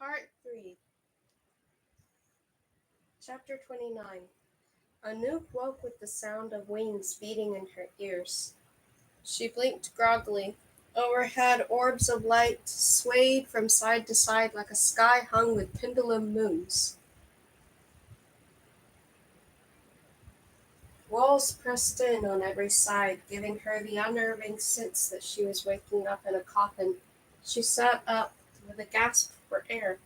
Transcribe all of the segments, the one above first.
Part 3, Chapter 29. Anouk woke with the sound of wings beating in her ears. She blinked groggily. Overhead, orbs of light swayed from side to side like a sky hung with pendulum moons. Walls pressed in on every side, giving her the unnerving sense that she was waking up in a coffin. She sat up with a gasp for air.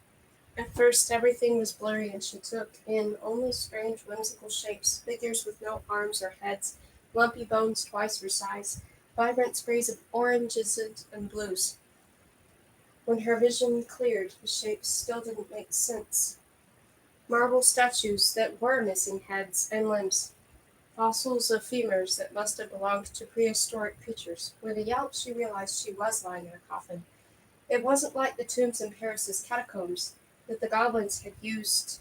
At first everything was blurry and she took in only strange whimsical shapes, figures with no arms or heads, lumpy bones twice her size, vibrant sprays of oranges and blues. When her vision cleared, the shapes still didn't make sense. Marble statues that were missing heads and limbs, fossils of femurs that must have belonged to prehistoric creatures. With a yelp she realized she was lying in a coffin. It wasn't like the tombs in Paris's catacombs that the goblins had used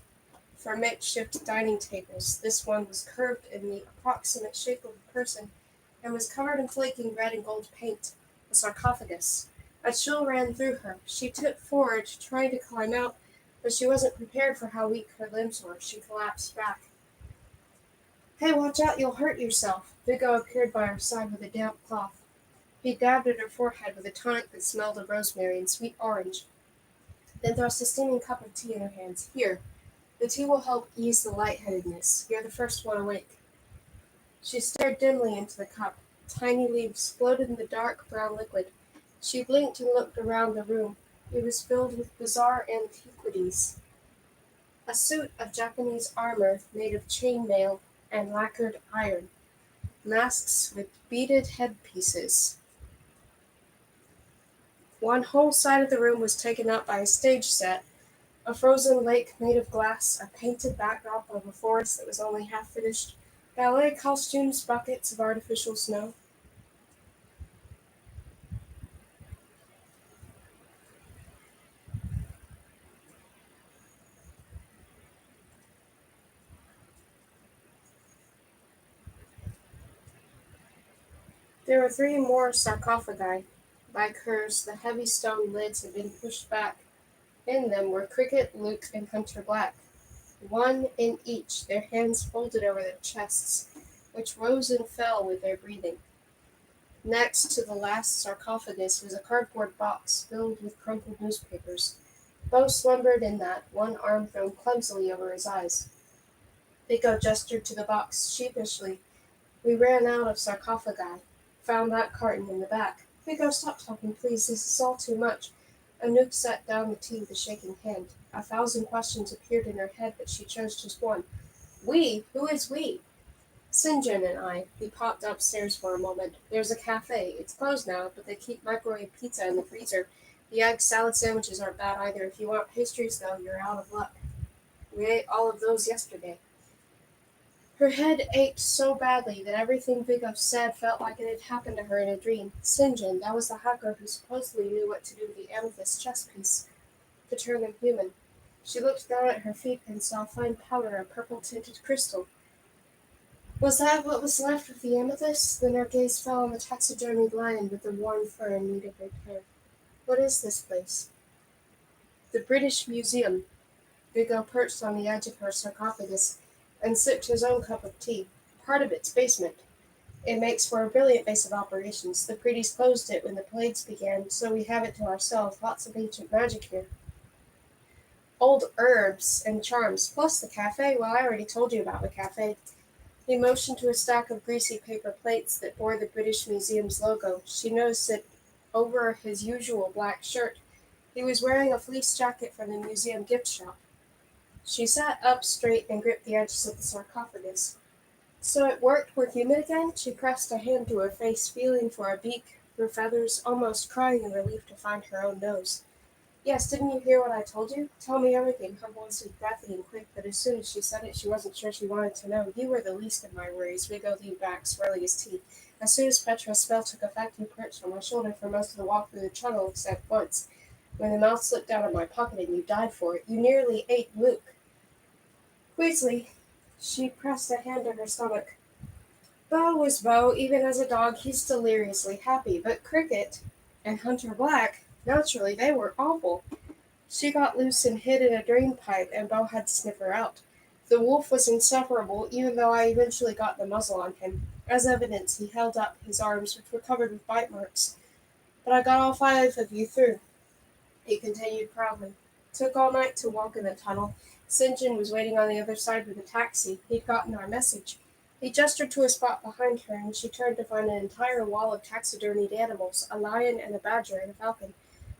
for makeshift dining tables. This one was curved in the approximate shape of a person and was covered in flaking red and gold paint, a sarcophagus. A chill ran through her. She tipped forward, trying to climb out, but she wasn't prepared for how weak her limbs were. She collapsed back. Hey, watch out, you'll hurt yourself. Vigo appeared by her side with a damp cloth. He dabbed at her forehead with a tonic that smelled of rosemary and sweet orange, then thrust a steaming cup of tea in her hands. Here, the tea will help ease the lightheadedness. You're the first one awake. She stared dimly into the cup. Tiny leaves floated in the dark brown liquid. She blinked and looked around the room. It was filled with bizarre antiquities. A suit of Japanese armor made of chain mail and lacquered iron. Masks with beaded headpieces. One whole side of the room was taken up by a stage set, a frozen lake made of glass, a painted backdrop of a forest that was only half finished, ballet costumes, buckets of artificial snow. There were 3 more sarcophagi. Like hers, the heavy stone lids had been pushed back. In them were Cricket, Luke, and Hunter Black. One in each, their hands folded over their chests, which rose and fell with their breathing. Next to the last sarcophagus was a cardboard box filled with crumpled newspapers. Bo slumbered in that, one arm thrown clumsily over his eyes. Vigo gestured to the box sheepishly. We ran out of sarcophagi. Found that carton in the back. Vigo, stop talking, please. This is all too much. Anouk set down the tea with a shaking hand. 1,000 questions appeared in her head, but she chose just one. We? Who is we? St. John and I. He popped upstairs for a moment. There's a cafe. It's closed now, but they keep microwave pizza in the freezer. The egg salad sandwiches aren't bad either. If you want pastries, though, you're out of luck. We ate all of those yesterday. Her head ached so badly that everything Vigo said felt like it had happened to her in a dream. St. John, that was the hacker who supposedly knew what to do with the amethyst chess piece to turn them human. She looked down at her feet and saw fine powder, a purple-tinted crystal. Was that what was left of the amethyst? Then her gaze fell on the taxidermied lion with the worn fur and needed repair. What is this place? The British Museum. Vigo perched on the edge of her sarcophagus and sipped his own cup of tea. Part of its basement. It makes for a brilliant base of operations. The Pretties closed it when the plagues began, so we have it to ourselves. Lots of ancient magic here. Old herbs and charms, plus the cafe. Well, I already told you about the cafe. He motioned to a stack of greasy paper plates that bore the British Museum's logo. She noticed that over his usual black shirt, he was wearing a fleece jacket from the museum gift shop. She sat up straight and gripped the edges of the sarcophagus. So it worked. We're human again? She pressed a hand to her face, feeling for a beak, her feathers, almost crying in relief to find her own nose. Yes, didn't you hear what I told you? Tell me everything. Her voice was breathy and quick, but as soon as she said it, she wasn't sure she wanted to know. You were the least of my worries. Vigo leaned back, swirling his teeth. As soon as Petra's spell took effect, you perched on my shoulder for most of the walk through the tunnel, except once, when the mouse slipped out of my pocket and you died for it. You nearly ate Luke. Weasley. She pressed a hand to her stomach. Bo was Bo. Even as a dog, he's deliriously happy. But Cricket and Hunter Black, naturally, they were awful. She got loose and hid in a drain pipe, and Bo had to sniff her out. The wolf was insufferable, even though I eventually got the muzzle on him. As evidence, he held up his arms, which were covered with bite marks. But I got all 5 of you through, he continued proudly. Took all night to walk in the tunnel. St. John was waiting on the other side with a taxi. He'd gotten our message. He gestured to a spot behind her, and she turned to find an entire wall of taxidermied animals, a lion and a badger and a falcon.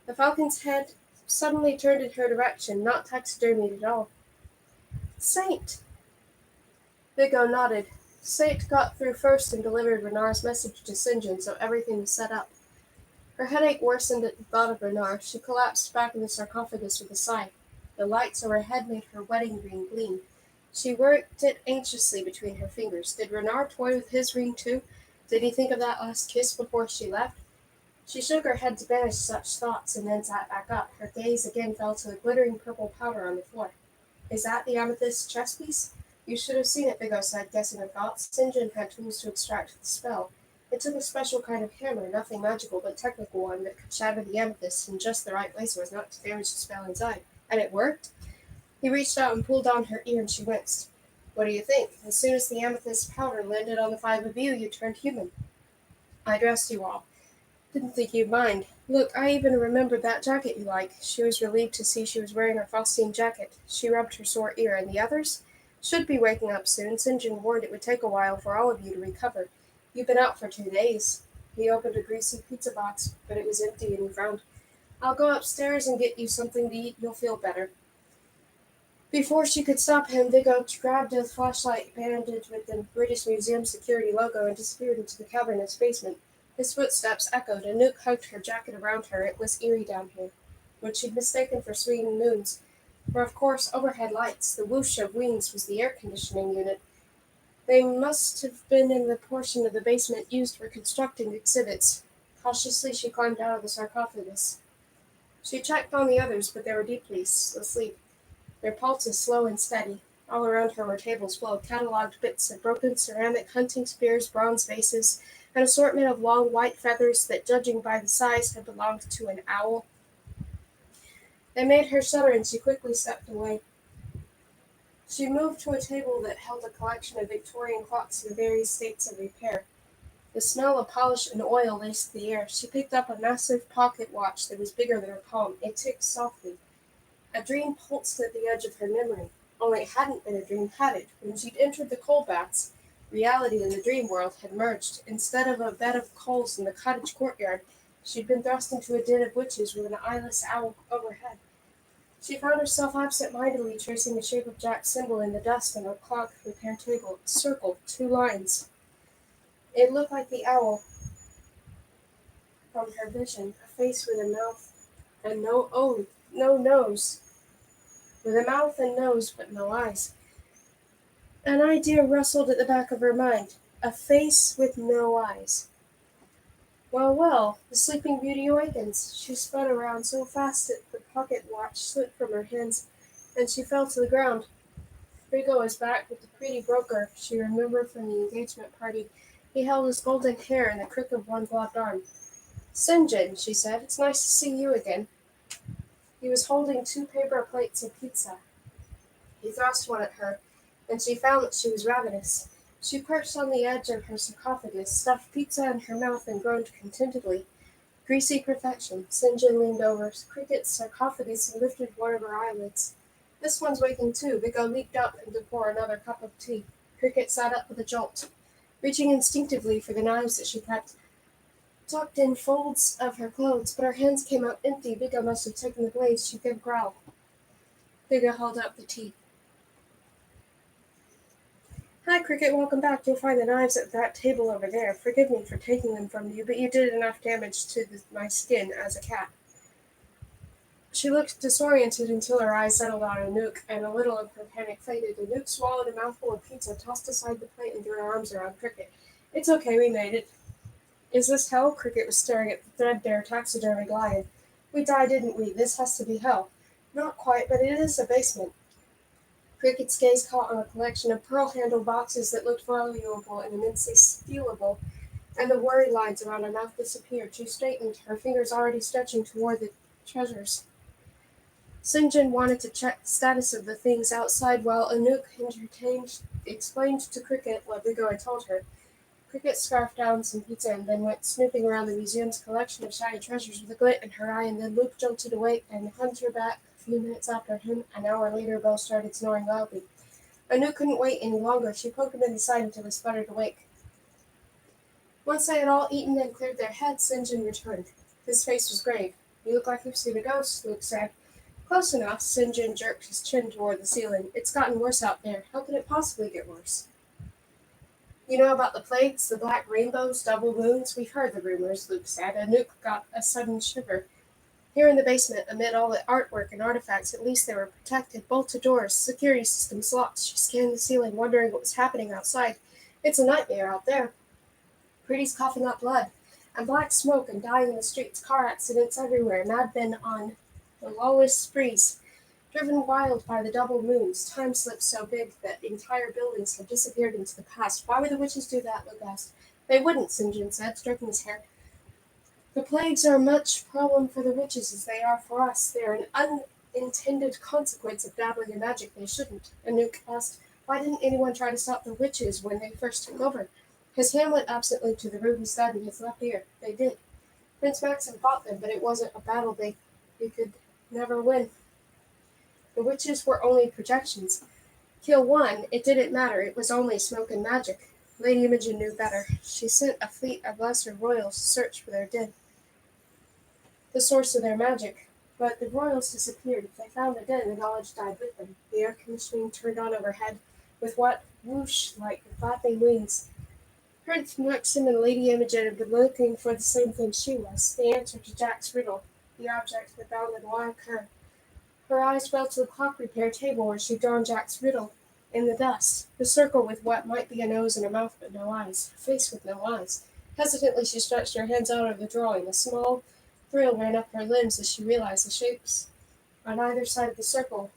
The falcon's head suddenly turned in her direction, not taxidermied at all. Saint! Vigo nodded. Saint got through first and delivered Renard's message to St. John, so everything was set up. Her headache worsened at the thought of Renard. She collapsed back in the sarcophagus with a sigh. The lights overhead made her wedding ring gleam. She worked it anxiously between her fingers. Did Renard toy with his ring too? Did he think of that last kiss before she left? She shook her head to banish such thoughts and then sat back up. Her gaze again fell to the glittering purple powder on the floor. Is that the amethyst chess piece? You should have seen it, Vigo said, guessing her thoughts. St. John had tools to extract the spell. It took a special kind of hammer, nothing magical, but technical one that could shatter the amethyst in just the right way so as not to damage the spell inside. And it worked? He reached out and pulled on her ear, and she winced. What do you think? As soon as the amethyst powder landed on the 5 of you turned human. I dressed you all. Didn't think you'd mind. Look, I even remembered that jacket you like. She was relieved to see she was wearing her Faustine jacket. She rubbed her sore ear. And the others? Should be waking up soon. St. John warned it would take a while for all of you to recover. You've been out for 2 days. He opened a greasy pizza box, but it was empty, and he frowned. I'll go upstairs and get you something to eat. You'll feel better. Before she could stop him, Vigo grabbed a flashlight bandage with the British Museum security logo and disappeared into the cabinet's basement. His footsteps echoed. Anouk hugged her jacket around her. It was eerie down here, which she'd mistaken for swinging moons. For, of course, overhead lights. The whoosh of wings was the air conditioning unit. They must have been in the portion of the basement used for constructing exhibits. Cautiously, she climbed out of the sarcophagus. She checked on the others, but they were deeply asleep, their pulses slow and steady. All around her were tables full of catalogued bits of broken ceramic, hunting spears, bronze vases, an assortment of long white feathers that, judging by the size, had belonged to an owl. They made her shudder, and she quickly stepped away. She moved to a table that held a collection of Victorian clocks in various states of repair. The smell of polish and oil laced the air. She picked up a massive pocket watch that was bigger than her palm. It ticked softly. A dream pulsed at the edge of her memory. Only it hadn't been a dream, had it? When she'd entered the coal baths, reality and the dream world had merged. Instead of a bed of coals in the cottage courtyard, she'd been thrust into a den of witches with an eyeless owl overhead. She found herself absent-mindedly tracing the shape of Jack's symbol in the dust on a clock repair table. A circle, 2 lines. It looked like the owl from her vision, a face with a mouth and no nose. With a mouth and nose, but no eyes. An idea rustled at the back of her mind. A face with no eyes. Well, well, the sleeping beauty awakens. She spun around so fast that the pocket watch slipped from her hands, and she fell to the ground. Vigo was back with the pretty broker she remembered from the engagement party. He held his golden hair in the crook of one gloved arm. St. John, she said, it's nice to see you again. He was holding 2 paper plates of pizza. He thrust one at her, and she found that she was ravenous. She perched on the edge of her sarcophagus, stuffed pizza in her mouth, and groaned contentedly. Greasy perfection. St. John leaned over Cricket's sarcophagus and lifted one of her eyelids. This one's waking too. Vigo leaped up and to pour another cup of tea. Cricket sat up with a jolt, reaching instinctively for the knives that she kept tucked in folds of her clothes, but her hands came out empty. Vigo must have taken the blades. She gave a growl. Vigo held up the tea. Hi, Cricket, welcome back. You'll find the knives at that table over there. Forgive me for taking them from you, but you did enough damage to my skin as a cat. She looked disoriented until her eyes settled on Anouk, and a little of her panic faded. Anouk swallowed a mouthful of pizza, tossed aside the plate, and threw her arms around Cricket. It's okay, we made it. Is this hell? Cricket was staring at the threadbare taxidermied lion. We died, didn't we? This has to be hell. Not quite, but it is a basement. Cricket's gaze caught on a collection of pearl-handled boxes that looked valuable and immensely stealable, and the worry lines around her mouth disappeared. She straightened, her fingers already stretching toward the treasures. St. wanted to check the status of the things outside while Anouk explained to Cricket what Vigo had told her. Cricket scarfed down some pizza and then went snooping around the museum's collection of shiny treasures with a glint in her eye, and then Luke jolted awake and hunted her back a few minutes after him. An hour later, Bo started snoring loudly. Anouk couldn't wait any longer. She poked him in the side until he sputtered awake. Once they had all eaten and cleared their heads, St. returned. His face was grave. "You look like you've seen a ghost," Luke said. "Close enough." St. jerked his chin toward the ceiling. "It's gotten worse out there. How could it possibly get worse?" "You know about the plagues, the black rainbows, double moons? We've heard the rumors," Luke said. Anouk got a sudden shiver. Here in the basement, amid all the artwork and artifacts, at least they were protected. Bolted doors, security systems locked. She scanned the ceiling, wondering what was happening outside. "It's a nightmare out there." Pretty's coughing up blood, and black smoke and dying in the streets, car accidents everywhere, madmen on the lowest sprees, driven wild by the double moons, time slips so big that entire buildings have disappeared into the past. "Why would the witches do that?" Luke asked. "They wouldn't," St. said, stroking his hair. "The plagues are much problem for the witches as they are for us. They're an unintended consequence of dabbling in magic they shouldn't." Anouk asked, "Why didn't anyone try to stop the witches when they first took over?" His hand went absently to the ruby stud in his left ear. "They did. Prince Maxim fought them, but it wasn't a battle they could never win. The witches were only projections. Kill one, it didn't matter. It was only smoke and magic." Lady Imogen knew better. She sent a fleet of lesser royals to search for their dead, the source of their magic. But the royals disappeared. If they found the dead, the knowledge died with them. The air conditioning turned on overhead, with what whoosh like flapping wings. Prince Maxim and Lady Imogen had been looking for the same thing she was, the answer to Jack's riddle, the object that bounded why her. Her eyes fell to the clock repair table where she'd drawn Jack's riddle, in the dust, the circle with what might be a nose and a mouth but no eyes, a face with no eyes. Hesitantly she stretched her hands out over the drawing. A small thrill ran up her limbs as she realized the shapes on either side of the circle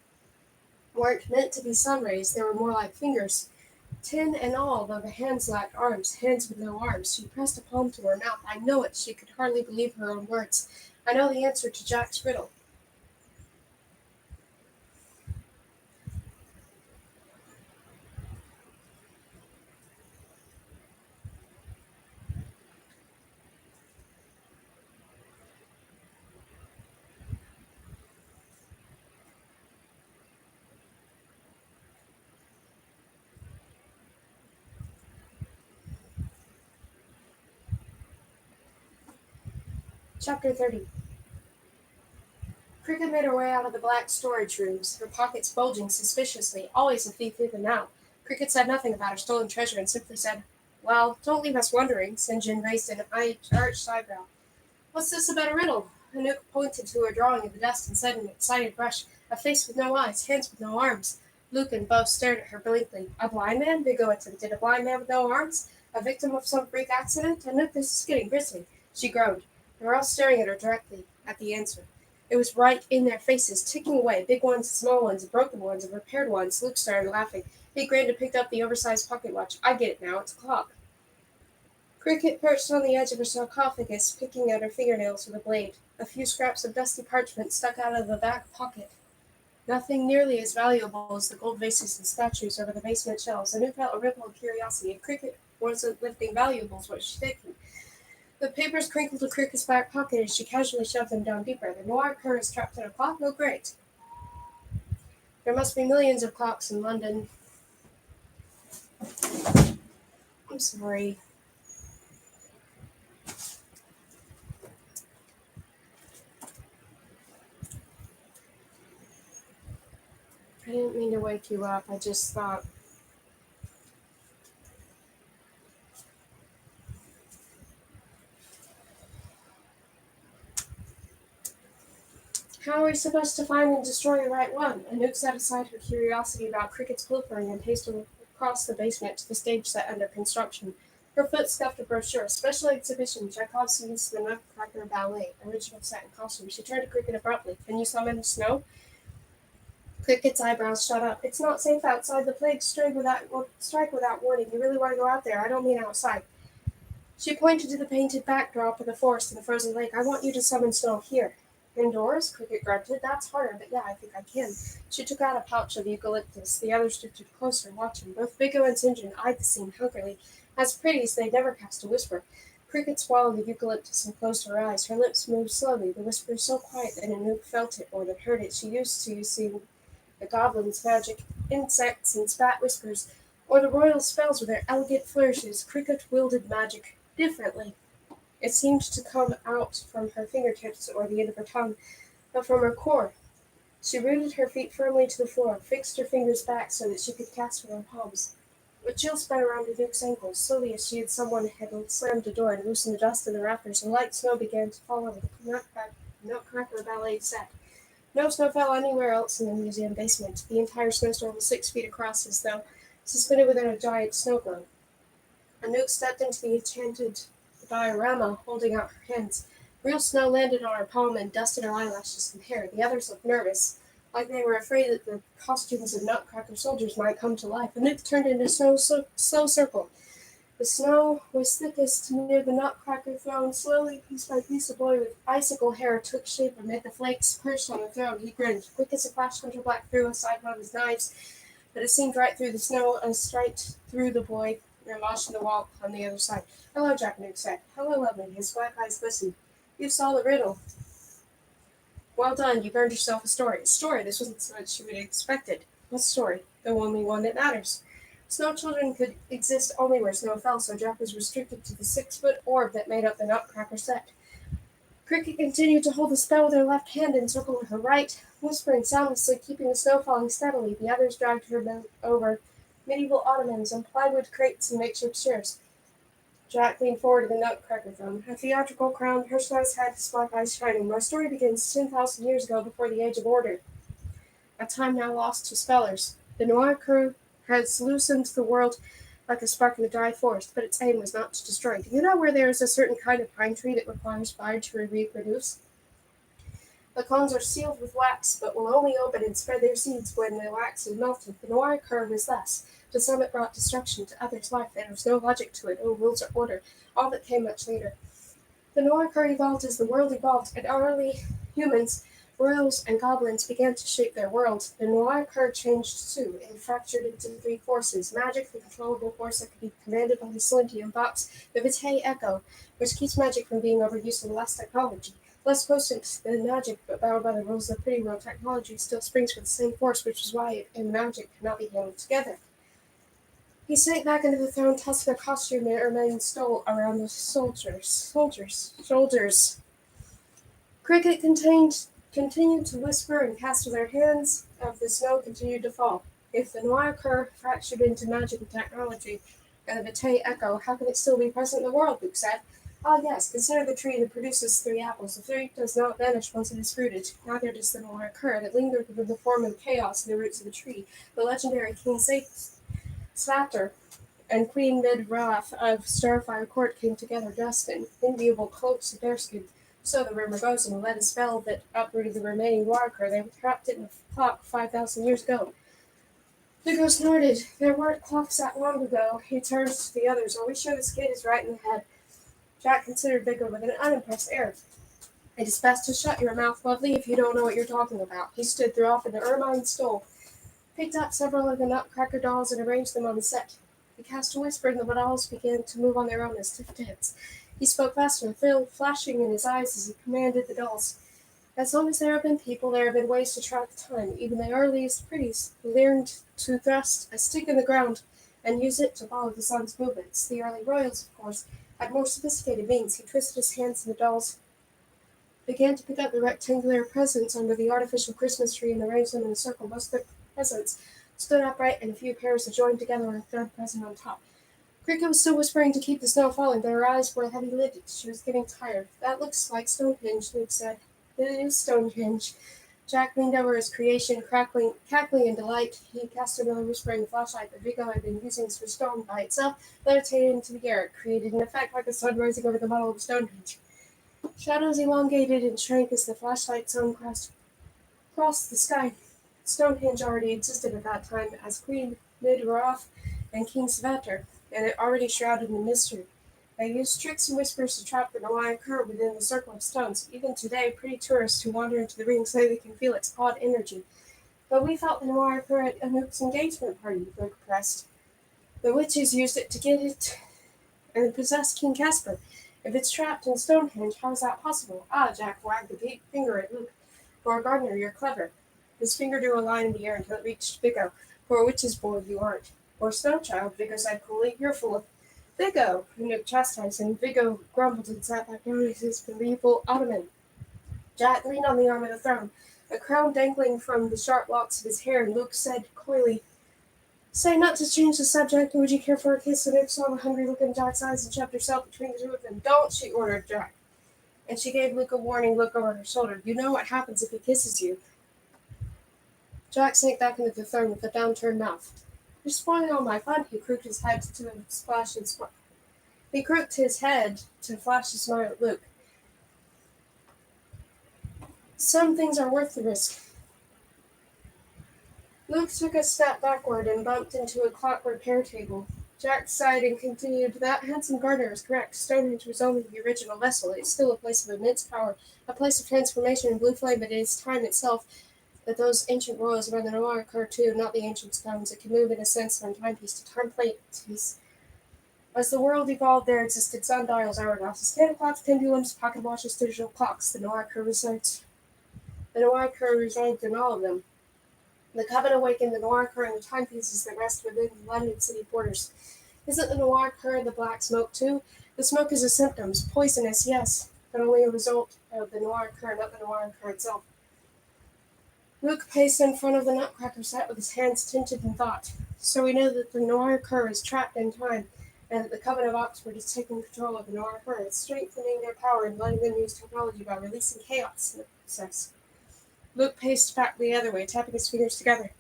weren't meant to be sun rays, they were more like fingers. 10 and all, though the hands lacked arms, hands with no arms. She pressed a palm to her mouth. "I know it." She could hardly believe her own words. "I know the answer to Jack's riddle." Chapter 30. Cricket made her way out of the black storage rooms, her pockets bulging suspiciously. Always a thief even now. Cricket said nothing about her stolen treasure and simply said, "Well, don't leave us wondering." St. raised an arched eyebrow. "What's this about a riddle?" Anouk pointed to her drawing in the dust and said in an excited rush, "A face with no eyes, hands with no arms." Luke and Bo stared at her blankly. "A blind man?" Vigo attempted. "A blind man with no arms? A victim of some freak accident? Anouk, this is getting grisly." She groaned. They were all staring at her directly, at the answer. It was right in their faces, ticking away, big ones, small ones, broken ones, and repaired ones. Luke started laughing. He grinned and picked up the oversized pocket watch. "I get it now. It's a clock." Cricket perched on the edge of her sarcophagus, picking at her fingernails with a blade. A few scraps of dusty parchment stuck out of the back pocket. Nothing nearly as valuable as the gold vases and statues over the basement shelves. Anouk felt a ripple of curiosity. If Cricket wasn't lifting valuables, what was she taking? The papers crinkled to Cricket's back pocket as she casually shoved them down deeper. "The Noir curse trapped in a clock? Oh, great. There must be millions of clocks in London." I'm sorry. I didn't mean to wake you up. I just thought, how are we supposed to find and destroy the right one? Anouk set aside her curiosity about Cricket's pilfering and hastened across the basement to the stage set under construction. Her foot scuffed a brochure, "Special Exhibition, Chekhov's The Nutcracker Ballet, Original Set and Costume." She turned to Cricket abruptly. "Can you summon snow?" Cricket's eyebrows shot up. "It's not safe outside. The plague strike without warning. You really want to go out there? I don't mean outside." She pointed to the painted backdrop of the forest and the frozen lake. "I want you to summon snow here." Indoors, Cricket grunted. That's harder, but yeah, I think I can. She took out a pouch of eucalyptus. The others drifted closer, watching. Both Biggo and St. John eyed the scene hungrily. As pretties, they never cast a whisper. Cricket swallowed the eucalyptus and closed her eyes. Her lips moved slowly, the whisper so quiet that Anouk felt it more than heard it. She used to see the goblins' magic, insects and spat whispers, or the royal spells with their elegant flourishes. Cricket wielded magic differently. It seemed to come out from her fingertips or the end of her tongue, but from her core. She rooted her feet firmly to the floor, fixed her fingers back so that she could cast with her palms. A chill spread around Anouk's ankles. Slowly, as she had someone had slammed the door and loosened the dust in the rafters, and light snow began to fall over the Nutcracker ballet set. No snow fell anywhere else in the museum basement. The entire snowstorm was 6 feet across, as though suspended within a giant snow globe. Anouk stepped into the enchanted diorama, holding out her hands. Real snow landed on her palm and dusted her eyelashes and hair. The others looked nervous, like they were afraid that the costumes of Nutcracker soldiers might come to life. Anouk turned into a slow circle. The snow was thickest near the Nutcracker throne. Slowly, piece by piece, a boy with icicle hair took shape amid the flakes perched on the throne. He grinned. Quick as a flash, Hunter Black threw aside one of his knives, but it seemed right through the snow and straight through the boy and lodged in the wall on the other side. "Hello," Jack Newt said. "Hello, Lovely." His black eyes glistened. "You solved the riddle. Well done. You've earned yourself a story." A story? This wasn't what you would have expected. What story? The only one that matters. Snow children could exist only where snow fell, so Jack was restricted to the 6-foot orb that made up the Nutcracker set. Cricket continued to hold the spell with her left hand and circled her right, whispering soundlessly, keeping the snow falling steadily. The others dragged her over medieval ottomans and plywood crates and makeshift chairs. Jack leaned forward to the Nutcracker throne, a theatrical crown, personalized head, his black eyes shining. My story begins 10,000 years ago, before the Age of Order, a time now lost to spellers. The Noir crew has loosened the world like a spark in a dry forest, but its aim was not to destroy. Do you know where there is a certain kind of pine tree that requires fire to reproduce? The cones are sealed with wax, but will only open and spread their seeds when the wax is melted. The Noir curve is thus. To some it brought destruction, to others life. There was no logic to it, no rules or order. All that came much later. The Noir curve evolved as the world evolved, and early humans, royals, and goblins began to shape their world. The Noir curve changed too. It fractured into 3 forces: magic, the controllable force that could be commanded by the Silentium box; the Vitae Echo, which keeps magic from being overused in less technology. Less potent than magic, but bound by the rules of pretty world technology, still springs from the same force, which is why it and magic cannot be handled together. He sank back into the throne, tossing a costume that remained stole around the shoulders. Cricket continued to whisper and cast with her hands as the snow continued to fall. If the Noir curve fractured into magic and technology, and the Vitae Echo, how can it still be present in the world? Luke said. Ah, yes, consider the tree that produces 3 apples. The fruit does not vanish once it is fruited. Neither does the Noir curve. It lingered within the form of chaos in the roots of the tree. The legendary King Slater and Queen Mid-Wrath of Starfire Court came together dressed in enviable cloaks of bearskin. So the rumor goes, and led a spell that uprooted the remaining Warker. They trapped it in a clock 5,000 years ago. Hugo snorted. There weren't clocks that long ago. He turned to the others. Are we sure this kid is right in the head? Jack considered Vigo with an unimpressed air. It is best to shut your mouth, Lovely, if you don't know what you're talking about. He stood off into Ermine's stole, picked up several of the Nutcracker dolls, and arranged them on the set. He cast a whisper, and the dolls began to move on their own as stiff dance. He spoke faster, flashing in his eyes as he commanded the dolls. As long as there have been people, there have been ways to track time. Even the earliest pretties learned to thrust a stick in the ground and use it to follow the sun's movements. The early royals, of course, had more sophisticated means. He twisted his hands, and the dolls began to pick up the rectangular presents under the artificial Christmas tree and arranged them in a circle. Most of the presents stood upright, and a few pairs joined together on a third present on top. Cricket was still whispering to keep the snow falling, but her eyes were heavy-lidded. She was getting tired. That looks like Stonehenge, Luke said. It is Stonehenge. Jack leaned over his creation, cackling in delight. He cast another whispering flashlight that Vigo had been using for stone by itself, levitated into the air. It created an effect like the sun rising over the model of Stonehenge. Shadows elongated and shrank as the flashlight zone crossed the sky. Stonehenge already existed at that time as Queen Mid-Wrath and King Svater, and it already shrouded in mystery. They used tricks and whispers to trap the Nawai curve within the circle of stones. Even today, pretty tourists who wander into the ring say they can feel its odd energy. But we felt the Nawai curve at Anouk's engagement party, Luke pressed. The witches used it to get it and possess King Caspar. If it's trapped in Stonehenge, how is that possible? Ah, Jack wagged a big finger at Luke. For a gardener, you're clever. His finger drew a line in the air until it reached Vigo. For a witch's boy, you aren't. For a snow child, Vigo said coolly, you're full of Vigo! Anouk chastised him. Vigo grumbled and sat back down in his medieval ottoman. Jack leaned on the arm of the throne, a crown dangling from the sharp locks of his hair, and Luke said coyly, say not to change the subject. Would you care for a kiss? Anouk saw the hungry look in Jack's eyes and shoved herself between the two of them. Don't, she ordered Jack. And she gave Luke a warning look over her shoulder. You know what happens if he kisses you. Jack sank back into the throne with a downturned mouth. You're spoiling all my fun, he crooked his head to splash and smile. He crooked his head to flash a smile at Luke. Some things are worth the risk. Luke took a step backward and bumped into a clock repair table. Jack sighed and continued, that handsome gardener is correct. Stonehenge was only the original vessel. It's still a place of immense power, a place of transformation and blue flame, but it is time itself that those ancient royals around the Noir occur too, not the ancient stones. It can move in a sense from timepiece to timepiece. As the world evolved, there existed sundials, hourglasses, candle clocks, pendulums, pocket watches, digital clocks. The Noir resides in all of them. The coven awakened the Noir and the timepieces that rest within the London city borders. Isn't the Noir the black smoke too? The smoke is a symptom, poisonous, yes, but only a result of the Noir, not the Noir itself. Luke paced in front of the nutcracker set with his hands tinted in thought. So we know that the Noir is trapped in time, and that the Coven of Oxford is taking control of the Noir It's strengthening their power and letting them use technology by releasing chaos in the process. Luke paced back the other way, tapping his fingers together.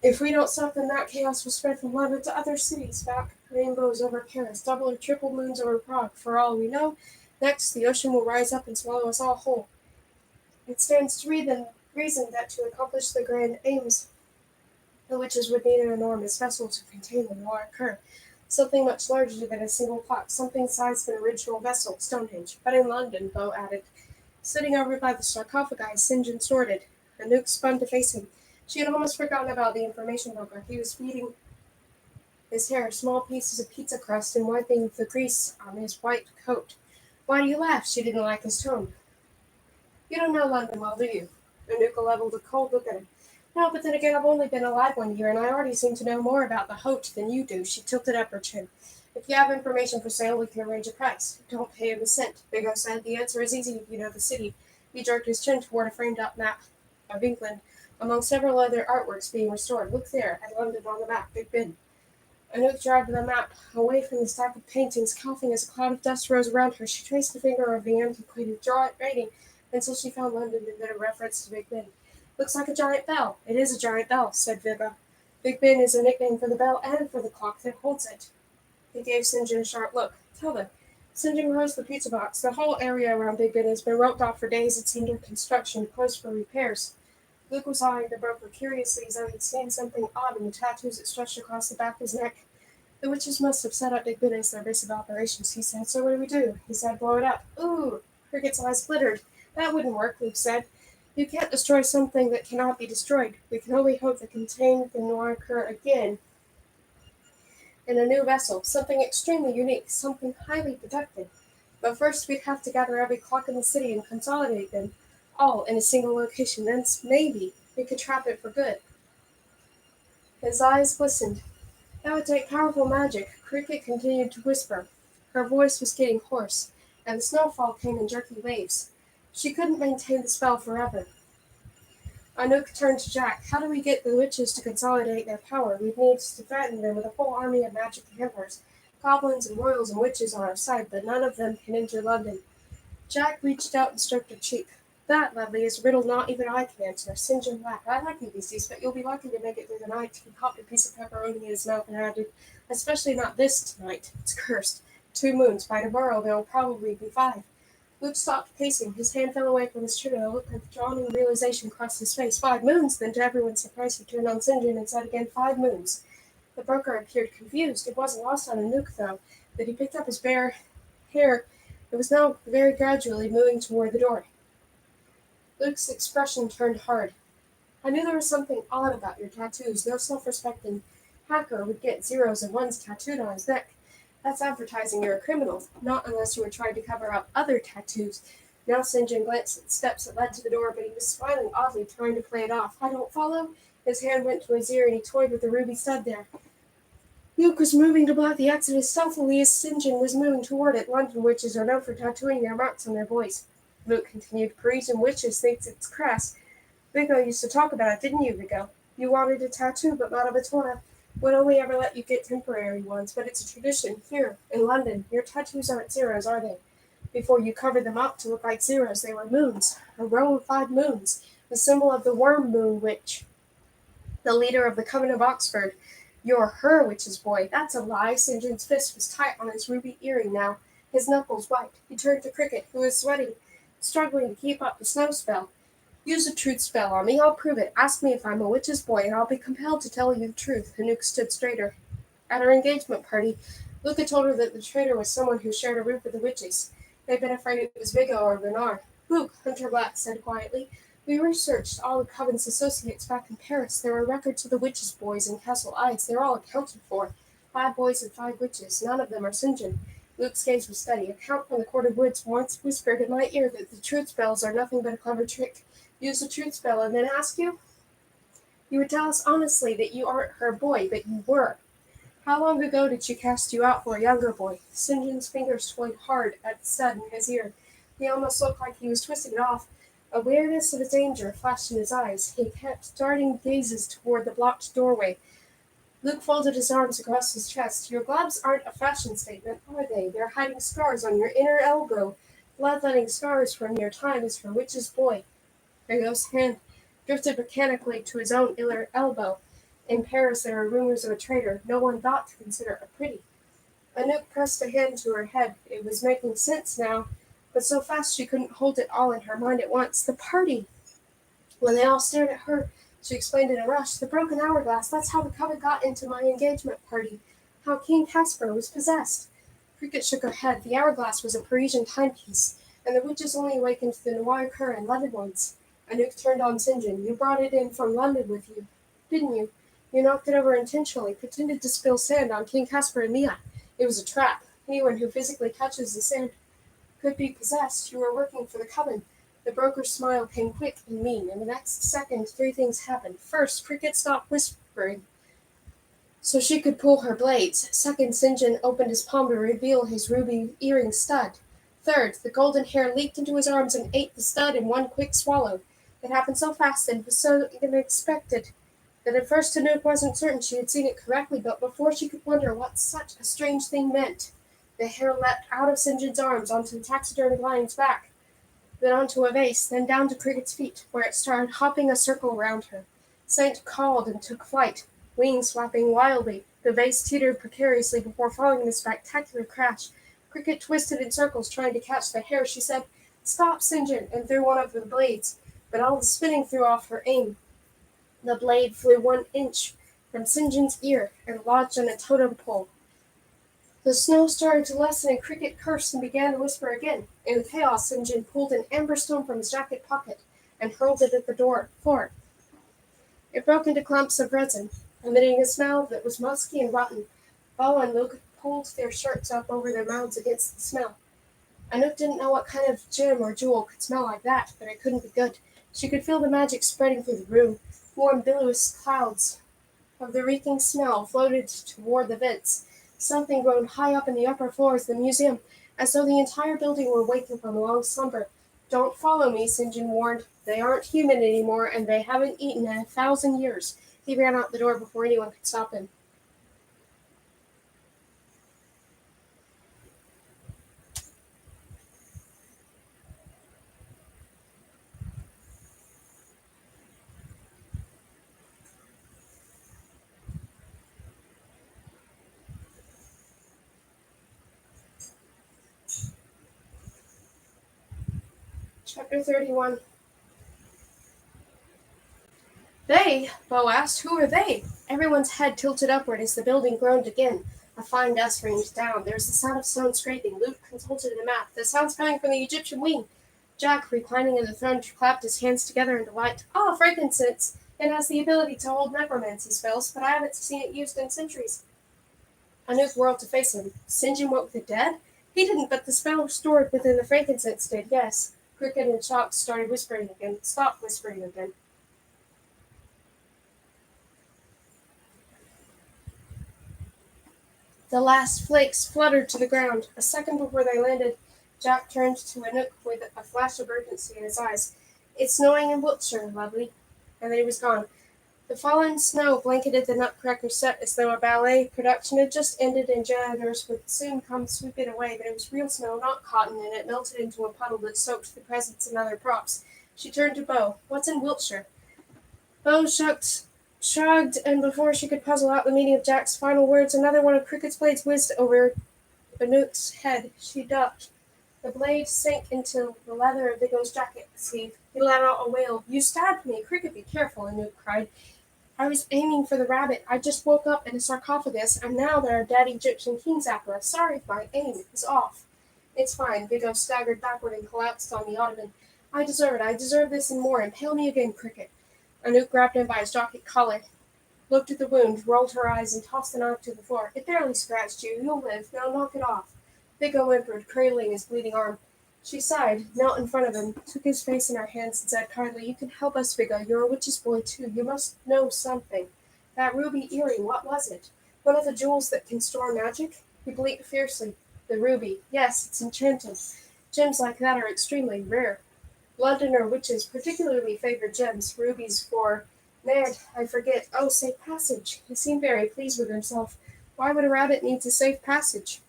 If we don't stop them, that chaos will spread from London to other cities, back rainbows over Paris, double or triple moons over Prague. For all we know, next the ocean will rise up and swallow us all whole. It stands to reason that to accomplish the grand aims, the witches would need an enormous vessel to contain the Noir Current, something much larger than a single clock, something sized an original vessel, Stonehenge. But in London, Beau added, sitting over by the sarcophagi, St. John snorted. Anouk spun to face him. She had almost forgotten about the information broker. He was feeding his hair small pieces of pizza crust and wiping the grease on his white coat. Why do you laugh? She didn't like his tone. You don't know London well, do you? Anouk leveled a cold look at him. No, but then again, I've only been alive 1 year, and I already seem to know more about the Hote than you do. She tilted up her chin. If you have information for sale, we can arrange a price. Don't pay him a cent, Vigo said. The answer is easy if you know the city. He jerked his chin toward a framed-up map of England, among several other artworks being restored. Look there, at London on the map, Big Ben. Anouk dragged the map away from the stack of paintings, coughing as a cloud of dust rose around her. She traced the finger of the antiquated rating until she found London and then a reference to Big Ben. Looks like a giant bell. It is a giant bell, said Vigo. Big Ben is a nickname for the bell and for the clock that holds it. He gave St. John a sharp look. Tell them. St. John rose the pizza box. The whole area around Big Ben has been roped off for days. It's under construction, closed for repairs. Luke was eyeing the broker curiously as though he'd seen something odd in the tattoos that stretched across the back of his neck. The witches must have set up Big Ben as their base of operations, he said. So what do we do? He said, blow it up. Ooh! Cricket's eyes glittered. That wouldn't work, Luke said. You can't destroy something that cannot be destroyed. We can only hope to contain the Noir again in a new vessel, something extremely unique, something highly protected. But first we'd have to gather every clock in the city and consolidate them all in a single location. Then maybe we could trap it for good. His eyes glistened. That would take powerful magic. Cricket continued to whisper. Her voice was getting hoarse, and the snowfall came in jerky waves. She couldn't maintain the spell forever. Anouk turned to Jack. How do we get the witches to consolidate their power? We need to threaten them with a whole army of magic handlers. Goblins and royals and witches on our side, but none of them can enter London. Jack reached out and stroked her cheek. That, lovely, is a riddle not even I can answer. St. John laughed. I like you, beasties, but you'll be lucky to make it through the night. He popped a piece of pepperoni in his mouth and added, especially not this tonight. It's cursed. 2 moons. By tomorrow there'll probably be 5. Luke stopped pacing. His hand fell away from his chin, and a look of dawning realization crossed his face. 5 moons! Then, to everyone's surprise, he turned on St. John and said again, 5 moons. The broker appeared confused. It wasn't lost on Anouk, though, that he picked up his bare hair. It was now very gradually moving toward the door. Luke's expression turned hard. I knew there was something odd about your tattoos. No self-respecting hacker would get zeros and ones tattooed on his neck. That's advertising you're a criminal, not unless you were trying to cover up other tattoos. Now St. John glanced at the steps that led to the door, but he was smiling oddly, trying to play it off. I don't follow. His hand went to his ear, and he toyed with the ruby stud there. Luke was moving to block the exit as stealthily as St. John was moving toward it. London witches are known for tattooing their marks on their boys. Luke continued. Parisian witches thinks it's crass. Vigo used to talk about it, didn't you, Vigo? You wanted a tattoo, but Madame Batona would only ever let you get temporary ones, but it's a tradition. Here, in London, your tattoos aren't zeros, are they? Before you covered them up to look like zeros, they were moons. A row of 5 moons. The symbol of the worm moon witch. The leader of the Coven of Oxford. You're her witch's boy. That's a lie. St. John's fist was tight on his ruby earring now, his knuckles white. He turned to Cricket, who was sweating, struggling to keep up the snow spell. Use a truth spell on me. I'll prove it. Ask me if I'm a witch's boy, and I'll be compelled to tell you the truth. Anouk stood straighter. At her engagement party, Luca told her that the traitor was someone who shared a room with the witches. They'd been afraid it was Vigo or Bernard. Luke, Hunter Black said quietly, we researched all the Coven's associates back in Paris. There were records of the witches' boys in Castle Ides. They're all accounted for. 5 boys and 5 witches. None of them are St. John. Luke's gaze was steady. A count from the Court of Woods once whispered in my ear that the truth spells are nothing but a clever trick. Use the truth spell and then ask you? You would tell us honestly that you aren't her boy, but you were. How long ago did she cast you out for a younger boy? St. John's fingers toyed hard at the stud in his ear. He almost looked like he was twisting it off. Awareness of danger flashed in his eyes. He kept darting gazes toward the blocked doorway. Luke folded his arms across his chest. Your gloves aren't a fashion statement, are they? They're hiding scars on your inner elbow. Bloodletting scars from your time as her witch's boy. Vigo's hand drifted mechanically to his own inner elbow. In Paris there are rumors of a traitor no one thought to consider a pretty. Anouk pressed a hand to her head. It was making sense now, but so fast she couldn't hold it all in her mind at once. The party! When they all stared at her, she explained in a rush. The broken hourglass, that's how the coven got into my engagement party. How King Caspar was possessed. Cricket shook her head. The hourglass was a Parisian timepiece, and the witches only awakened the Noir Cur and London ones. Anouk turned on St. John. You brought it in from London with you, didn't you? You knocked it over intentionally, pretended to spill sand on King Caspar and Mia. It was a trap. Anyone who physically touches the sand could be possessed. You were working for the coven. The broker's smile came quick and mean. In the next second, 3 things happened. First, Cricket stopped whispering so she could pull her blades. Second, St. John opened his palm to reveal his ruby earring stud. Third, the golden hair leaped into his arms and ate the stud in one quick swallow. It happened so fast and was so unexpected that at first Anouk wasn't certain she had seen it correctly, but before she could wonder what such a strange thing meant, the hair leapt out of St. John's arms onto the taxidermied lion's back, then onto a vase, then down to Cricket's feet, where it started hopping a circle around her. Saint called and took flight, wings flapping wildly. The vase teetered precariously before falling in a spectacular crash. Cricket twisted in circles, trying to catch the hair. She said, Stop, St. John, and threw one of the blades, but all the spinning threw off her aim. The blade flew 1 inch from St. John's ear and lodged on a totem pole. The snow started to lessen, and Cricket cursed and began to whisper again. In the chaos, St. John pulled an amber stone from his jacket pocket and hurled it at the floor. It broke into clumps of resin, emitting a smell that was musky and rotten. Bo and Luke pulled their shirts up over their mouths against the smell. Anouk didn't know what kind of gem or jewel could smell like that, but it couldn't be good. She could feel the magic spreading through the room. Warm, billowy clouds of the reeking smell floated toward the vents. Something groaned high up in the upper floors of the museum, as though the entire building were waking from a long slumber. Don't follow me, St. John warned. They aren't human anymore, and they haven't eaten in 1,000 years. He ran out the door before anyone could stop him. Chapter 31. They? Bo asked. Who are they? Everyone's head tilted upward as the building groaned again. A fine dust rained down. There was the sound of stone scraping. Luke consulted a map. The sound's coming from the Egyptian wing. Jack, reclining in the throne, clapped his hands together in delight. "Ah, frankincense! It has the ability to hold necromancy spells, but I haven't seen it used in centuries." Anouk whirled to face him. "St. John woke the dead? He didn't, but the spell stored within the frankincense did, yes." Cricket and Chalk started whispering again. Stopped whispering again. The last flakes fluttered to the ground. A second before they landed, Jack turned to Anouk with a flash of urgency in his eyes. "It's snowing in Wiltshire, lovely." And then he was gone. The fallen snow blanketed the Nutcracker set as though a ballet production had just ended and janitors would soon come sweep it away, but it was real snow, not cotton, and it melted into a puddle that soaked the presents and other props. She turned to Bo. "What's in Wiltshire?" Bo shrugged, and before she could puzzle out the meaning of Jack's final words, another one of Cricket's blades whizzed over Anouk's head. She ducked. The blade sank into the leather of Vigo's jacket sleeve. He let out a wail. "You stabbed me! Cricket, be careful!" Anouk cried. "I was aiming for the rabbit. I just woke up in a sarcophagus, and now there are dead Egyptian kings after us. Sorry if my aim is off." "It's fine." Vigo staggered backward and collapsed on the ottoman. I deserve it. I deserve this and more. Impale me again, Cricket." Anouk grabbed him by his jacket collar, looked at the wound, rolled her eyes, and tossed the knife to the floor. "It barely scratched you. You'll live. Now knock it off." Vigo whimpered, cradling his bleeding arm. She sighed, knelt in front of him, took his face in her hands, and said kindly, "You can help us, Vigo. You're a witch's boy, too. You must know something. That ruby earring, what was it? One of the jewels that can store magic?" He blinked fiercely. "The ruby. Yes, it's enchanted. Gems like that are extremely rare. Londoner witches particularly favor gems, rubies for— Ned, I forget. Oh, safe passage." He seemed very pleased with himself. "Why would a rabbit need a safe passage?"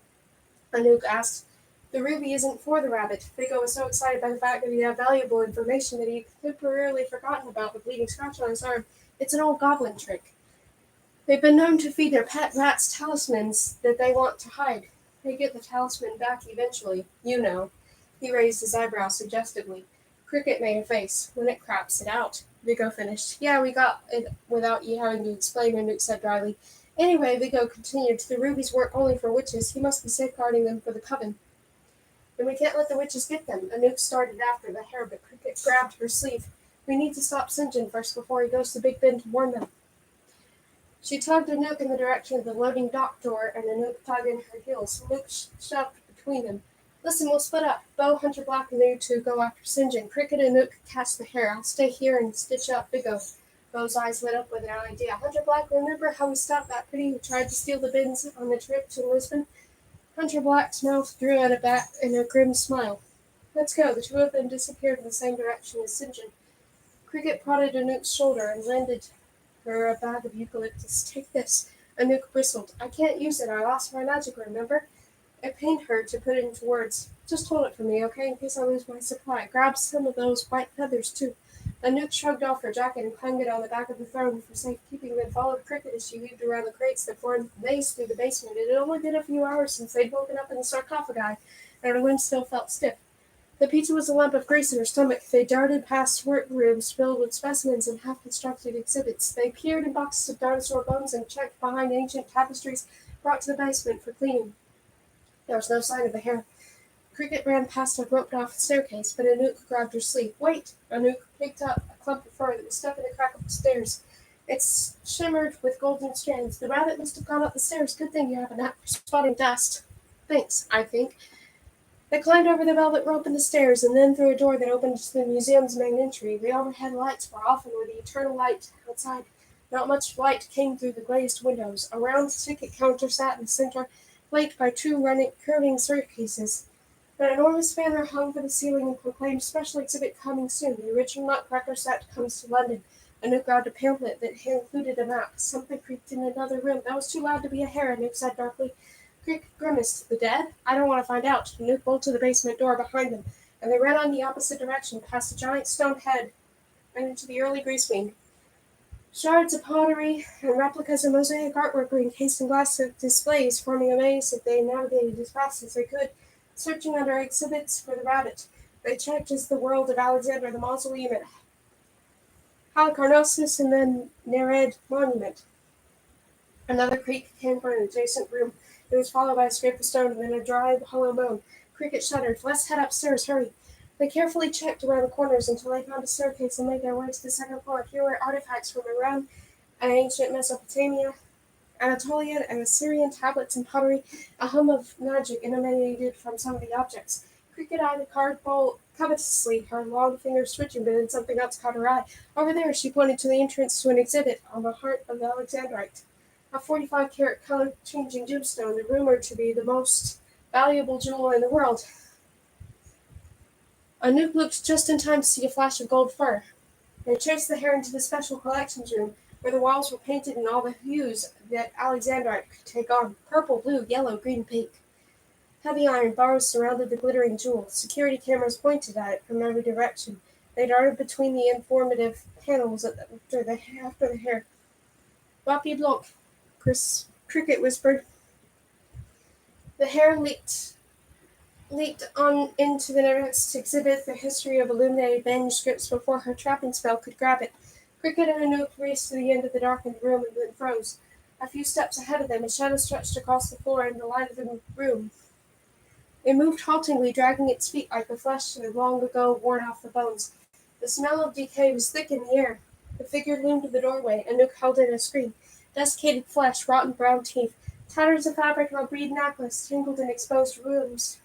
Anouk asked. "The ruby isn't for the rabbit." Vigo was so excited by the fact that he had valuable information that he had temporarily forgotten about the bleeding scratch on his arm. "It's an old goblin trick. They've been known to feed their pet rats talismans that they want to hide. They get the talisman back eventually. You know." He raised his eyebrows suggestively. Cricket made a face. "When it craps it out," Vigo finished. "Yeah, we got it without you having to explain," Anouk said dryly. "Anyway," Vigo continued, "the rubies weren't only for witches. He must be safeguarding them for the coven. And we can't let the witches get them." Anouk started after the hair, but Cricket grabbed her sleeve. "We need to stop St. John first before he goes to Big Ben to warn them." She tugged Anouk in the direction of the loading dock door, and Anouk tugged in her heels. Luke shoved between them. "Listen, we'll split up. Bo, Hunter Black, and you two go after St. John. Cricket and Anouk catch the hair. I'll stay here and stitch up Vigo." Bo's eyes lit up with an idea. "Hunter Black, remember how we stopped that pretty who tried to steal the bins on the trip to Lisbon?" Hunter Black's mouth drew at a back in a grim smile. "Let's go." The two of them disappeared in the same direction as St. John. Cricket prodded Anouk's shoulder and landed her a bag of eucalyptus. "Take this." Anouk bristled. "I can't use it. I lost my magic, remember?" It pained her to put it into words. "Just hold it for me, okay, in case I lose my supply. Grab some of those white feathers, too." Anouk shrugged off her jacket and hung it on the back of the throne for safekeeping, then followed Cricket as she weaved around the crates that formed the maze through the basement. It had only been a few hours since they'd woken up in the sarcophagi, and her limbs still felt stiff. The pizza was a lump of grease in her stomach. They darted past workrooms filled with specimens and half-constructed exhibits. They peered in boxes of dinosaur bones and checked behind ancient tapestries brought to the basement for cleaning. There was no sign of the hair. Cricket ran past a roped-off staircase, but Anouk grabbed her sleeve. "Wait!" Anouk picked up a clump of fur that was stuck in a crack of the stairs. It shimmered with golden strands. "The rabbit must have gone up the stairs. Good thing you have a knack for spotting dust." "Thanks, I think." They climbed over the velvet rope in the stairs, and then through a door that opened to the museum's main entry. The overhead lights were off, and with the eternal light outside, not much light came through the glazed windows. A round ticket counter sat in the center, flanked by two curving staircases. An enormous banner hung from the ceiling and proclaimed "Special Exhibit Coming Soon. The original Nutcracker set comes to London." Anouk grabbed a pamphlet that included a map. Something creaked in another room. "That was too loud to be a hare," Anouk said darkly. Cricket grimaced. "The dead? I don't want to find out." Anouk bolted the basement door behind them, and they ran on the opposite direction, past a giant stone head, and into the early greasewing. Shards of pottery and replicas of mosaic artwork were encased in glass displays, forming a maze that they navigated as fast as they could, searching under exhibits for the rabbit. They checked as the world of Alexander, the mausoleum at Halicarnassus, and then Nereid Monument. Another creak came from an adjacent room. It was followed by a scrape of stone and then a dry, hollow moan. Cricket shuddered. "Let's head upstairs. Hurry." They carefully checked around the corners until they found a staircase and made their way to the second floor. Here were artifacts from around ancient Mesopotamia, Anatolian and Assyrian tablets and pottery, a hum of magic emanated from some of the objects. Cricket eyed the card bowl covetously, her long fingers twitching, but then something else caught her eye. Over there, she pointed to the entrance to an exhibit on the heart of the Alexandrite. A 45-carat color-changing gemstone, rumored to be the most valuable jewel in the world. Anouk looked just in time to see a flash of gold fur. They chased the hare into the special collections room, where the walls were painted in all the hues that Alexandrite could take on: purple, blue, yellow, green, pink. Heavy iron bars surrounded the glittering jewel. Security cameras pointed at it from every direction. They darted between the informative panels after the hare. "Wappy Blanc," Cricket whispered. The hare leaped on into the next exhibit, the history of illuminated manuscripts, before her trapping spell could grab it. Cricket and Anouk raced to the end of the darkened room and then froze. A few steps ahead of them, a shadow stretched across the floor in the light of the room. It moved haltingly, dragging its feet like the flesh that had long ago worn off the bones. The smell of decay was thick in the air. The figure loomed in the doorway. Anouk held in a scream. Desiccated flesh, rotten brown teeth, tatters of fabric of a bead necklace tangled in exposed ribs.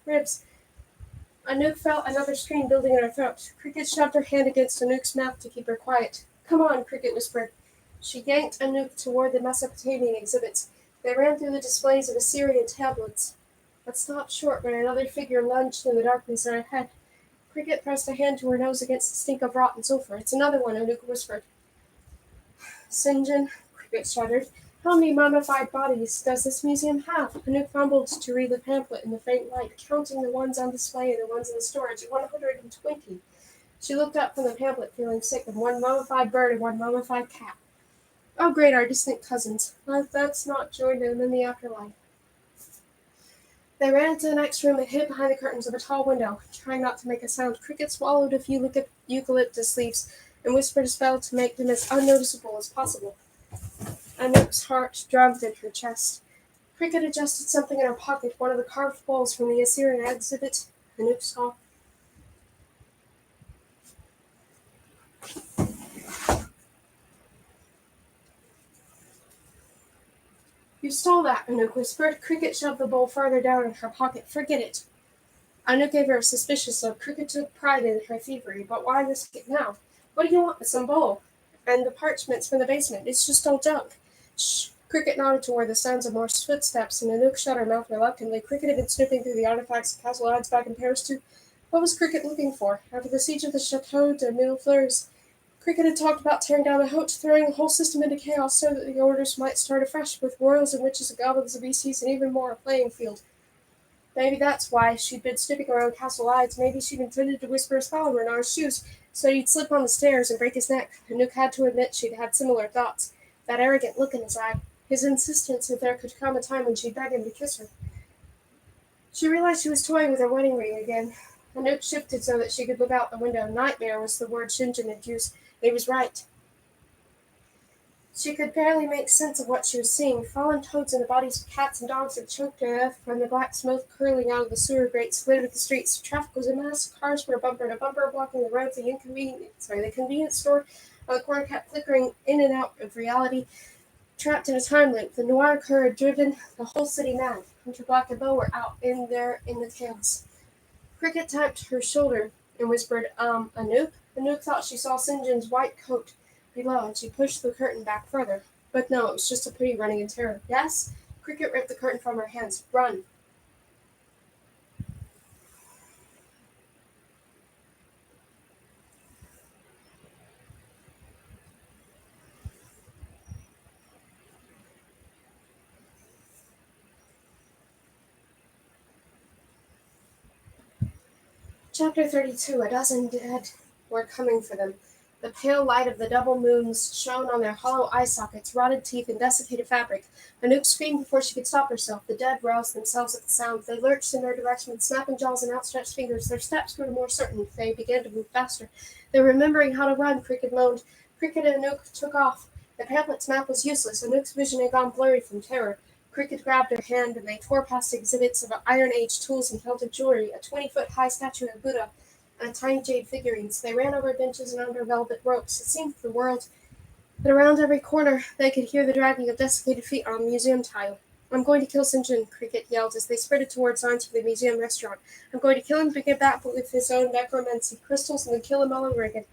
Anouk felt another scream building in her throat. Cricket shoved her hand against Anouk's mouth to keep her quiet. "Come on," Cricket whispered. She yanked Anouk toward the Mesopotamian exhibits. They ran through the displays of Assyrian tablets, but stopped short when another figure lunged in the darkness at her head. Cricket pressed a hand to her nose against the stink of rotten sulfur. "It's another one," Anouk whispered. "St. Cricket shuddered. "How many mummified bodies does this museum have?" Anouk fumbled to read the pamphlet in the faint light, counting the ones on display and the ones in storage. 120. She looked up from the pamphlet, feeling sick, and one mummified bird and one mummified cat. "Oh, great, our distant cousins. Let's not join them in the afterlife." They ran into the next room and hid behind the curtains of a tall window, trying not to make a sound. Cricket swallowed a few eucalyptus leaves and whispered a spell to make them as unnoticeable as possible. Anouk's heart drummed in her chest. Cricket adjusted something in her pocket, one of the carved bowls from the Assyrian exhibit. Anouk saw. "You stole that," Anouk whispered. Cricket shoved the bowl farther down in her pocket. "Forget it." Anouk gave her a suspicious look. Cricket took pride in her thievery, but why risk it now? "What do you want with some bowl? And the parchments from the basement? It's just old junk." "Shh." Cricket nodded toward the sounds of more footsteps, and Anouk shut her mouth reluctantly. Cricket had been snooping through the artifacts of Castle Odds back in Paris too. What was Cricket looking for? After the siege of the Chateau de Millefleurs, Cricket had talked about tearing down the Haute, throwing the whole system into chaos so that the orders might start afresh, with royals and witches and goblins and beasties and even more a playing field. Maybe that's why she'd been snooping around Castle Ides. Maybe she'd intended to whisper a spell in Renard's shoes, so he'd slip on the stairs and break his neck. Anouk had to admit she'd had similar thoughts. That arrogant look in his eye, his insistence that there could come a time when she'd beg him to kiss her. She realized she was toying with her wedding ring again. Anouk shifted so that she could look out the window. Nightmare was the word Shinjin had used. He was right. She could barely make sense of what she was seeing. Fallen toads and the bodies of cats and dogs had choked to death from the black smoke curling out of the sewer grates littered the streets. Traffic was a mess. Cars were bumper to bumper, blocking the roads. The convenience store on the corner kept flickering in and out of reality, trapped in a time loop. The noir cur had driven the whole city mad. Hunter Black and Bo were out in there in the chaos. Cricket tapped her shoulder and whispered, Anouk? Anouk thought she saw Sinjin's white coat below, and she pushed the curtain back further. But no, it was just a pretty running in terror. "Yes?" Cricket ripped the curtain from her hands. "Run." Chapter 32. A dozen dead were coming for them. The pale light of the double moons shone on their hollow eye sockets, rotted teeth, and desiccated fabric. Anouk screamed before she could stop herself. The dead roused themselves at the sound. They lurched in their direction with snapping jaws and outstretched fingers. Their steps grew more certain. They began to move faster. They were remembering how to run, Cricket moaned. Cricket and Anouk took off. The pamphlet's map was useless. Anouk's vision had gone blurry from terror. Cricket grabbed her hand, and they tore past exhibits of Iron Age tools and Celtic jewelry, a 20-foot high statue of Buddha, and a tiny jade figurines. They ran over benches and under velvet ropes. It seemed the world, but around every corner they could hear the dragging of desiccated feet on museum tile. I'm going to kill St. John, Cricket yelled as they sprinted toward signs for the museum restaurant. I'm going to kill him to get back with his own necromancy crystals and then kill him all over again.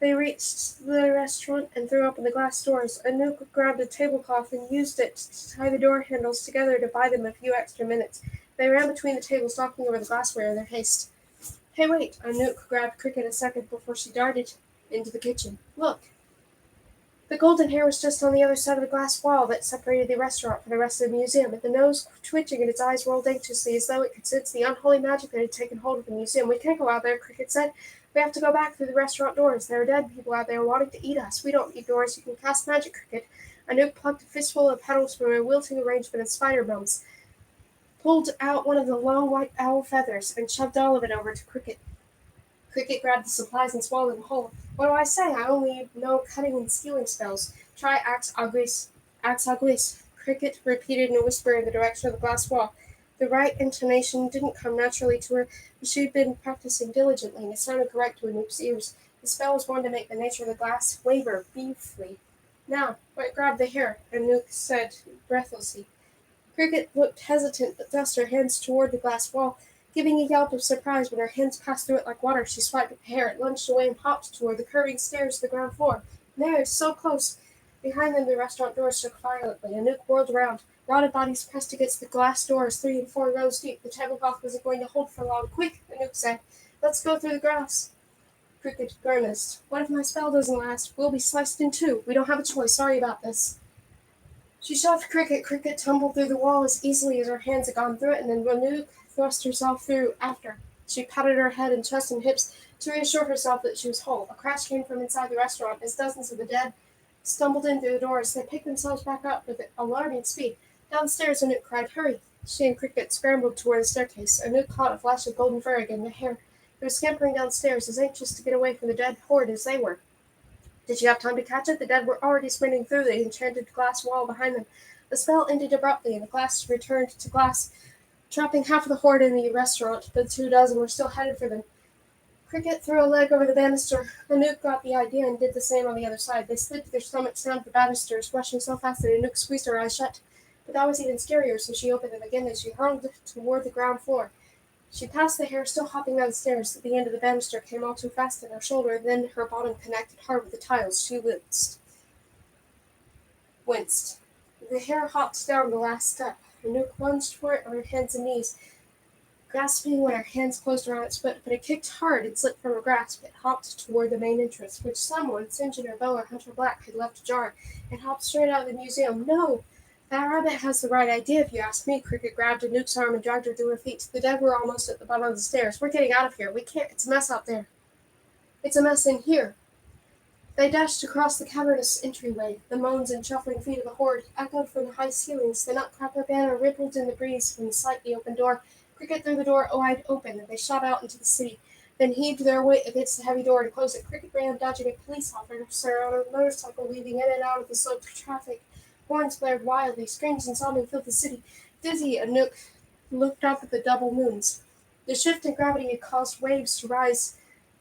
They reached the restaurant and threw open the glass doors. Anouk grabbed a tablecloth and used it to tie the door handles together to buy them a few extra minutes. They ran between the tables, knocking over the glassware in their haste. Hey, wait! Anouk grabbed Cricket a second before she darted into the kitchen. Look! The golden hair was just on the other side of the glass wall that separated the restaurant from the rest of the museum, with the nose twitching and its eyes rolled anxiously as though it could sense the unholy magic that had taken hold of the museum. We can't go out there, Cricket said. We have to go back through the restaurant doors. There are dead people out there wanting to eat us. We don't need doors. You can cast magic, Cricket. Anouk plucked a fistful of petals from a wilting arrangement of spider bones, pulled out one of the long white owl feathers, and shoved all of it over to Cricket. Cricket grabbed the supplies and swallowed them whole. What do I say? I only know cutting and stealing spells. Try Axe Aguis. Axe Aguis. Cricket repeated in a whisper in the direction of the glass wall. The right intonation didn't come naturally to her, but she had been practicing diligently, and it sounded correct to Anouk's ears. The spell was one to make the nature of the glass waver briefly. Now, grab the hair, Anouk said breathlessly. Cricket looked hesitant, but thrust her hands toward the glass wall. Giving a yelp of surprise when her hands passed through it like water, she swiped at the hair. It lunged away and hopped toward the curving stairs to the ground floor. There, so close! Behind them, the restaurant doors shook violently. Anouk whirled around. Rotted bodies pressed against the glass doors, 3 and 4 rows deep. The tablecloth wasn't going to hold for long. Quick, Anouk said. Let's go through the grass. Cricket grimaced. What if my spell doesn't last? We'll be sliced in two. We don't have a choice. Sorry about this. She shoved Cricket. Cricket tumbled through the wall as easily as her hands had gone through it, and then Anouk thrust herself through after. She patted her head and chest and hips to reassure herself that she was whole. A crash came from inside the restaurant as dozens of the dead stumbled in through the doors. They picked themselves back up with alarming speed. Downstairs, Anouk cried, Hurry! She and Cricket scrambled toward the staircase. Anouk caught a flash of golden fur again, the hair. They were scampering downstairs, as anxious to get away from the dead horde as they were. Did she have time to catch it? The dead were already sprinting through the enchanted glass wall behind them. The spell ended abruptly, and the glass returned to glass, trapping half of the horde in the restaurant, but 24 were still headed for them. Cricket threw a leg over the banister. Anouk got the idea and did the same on the other side. They slid to their stomachs down the banisters, rushing so fast that Anouk squeezed her eyes shut. But that was even scarier, so she opened them again as she hurled toward the ground floor. She passed the hair, still hopping down the stairs. At the end of the banister came all too fast in her shoulder, then her bottom connected hard with the tiles. She winced. The hair hopped down the last step. Anouk lunged for it on her hands and knees, grasping when her hands closed around its foot, but it kicked hard and slipped from her grasp. It hopped toward the main entrance, which someone, St. John or Belle or Hunter Black, had left ajar. It hopped straight out of the museum. No! That rabbit has the right idea, if you ask me. Cricket grabbed Anouk's arm and dragged her through her feet. The dead were almost at the bottom of the stairs. We're getting out of here. We can't. It's a mess out there. It's a mess in here. They dashed across the cavernous entryway. The moans and shuffling feet of the horde echoed from the high ceilings. The nutcracker banner rippled in the breeze from the slightly open door. Cricket threw the door wide open, and they shot out into the city, then heaved their weight against the heavy door to close it. Cricket ran, dodging a police officer on a motorcycle weaving in and out of the sloped traffic. Horns blared wildly. Screams and sobbing filled the city. Dizzy, Anouk looked up at the double moons. The shift in gravity had caused waves to rise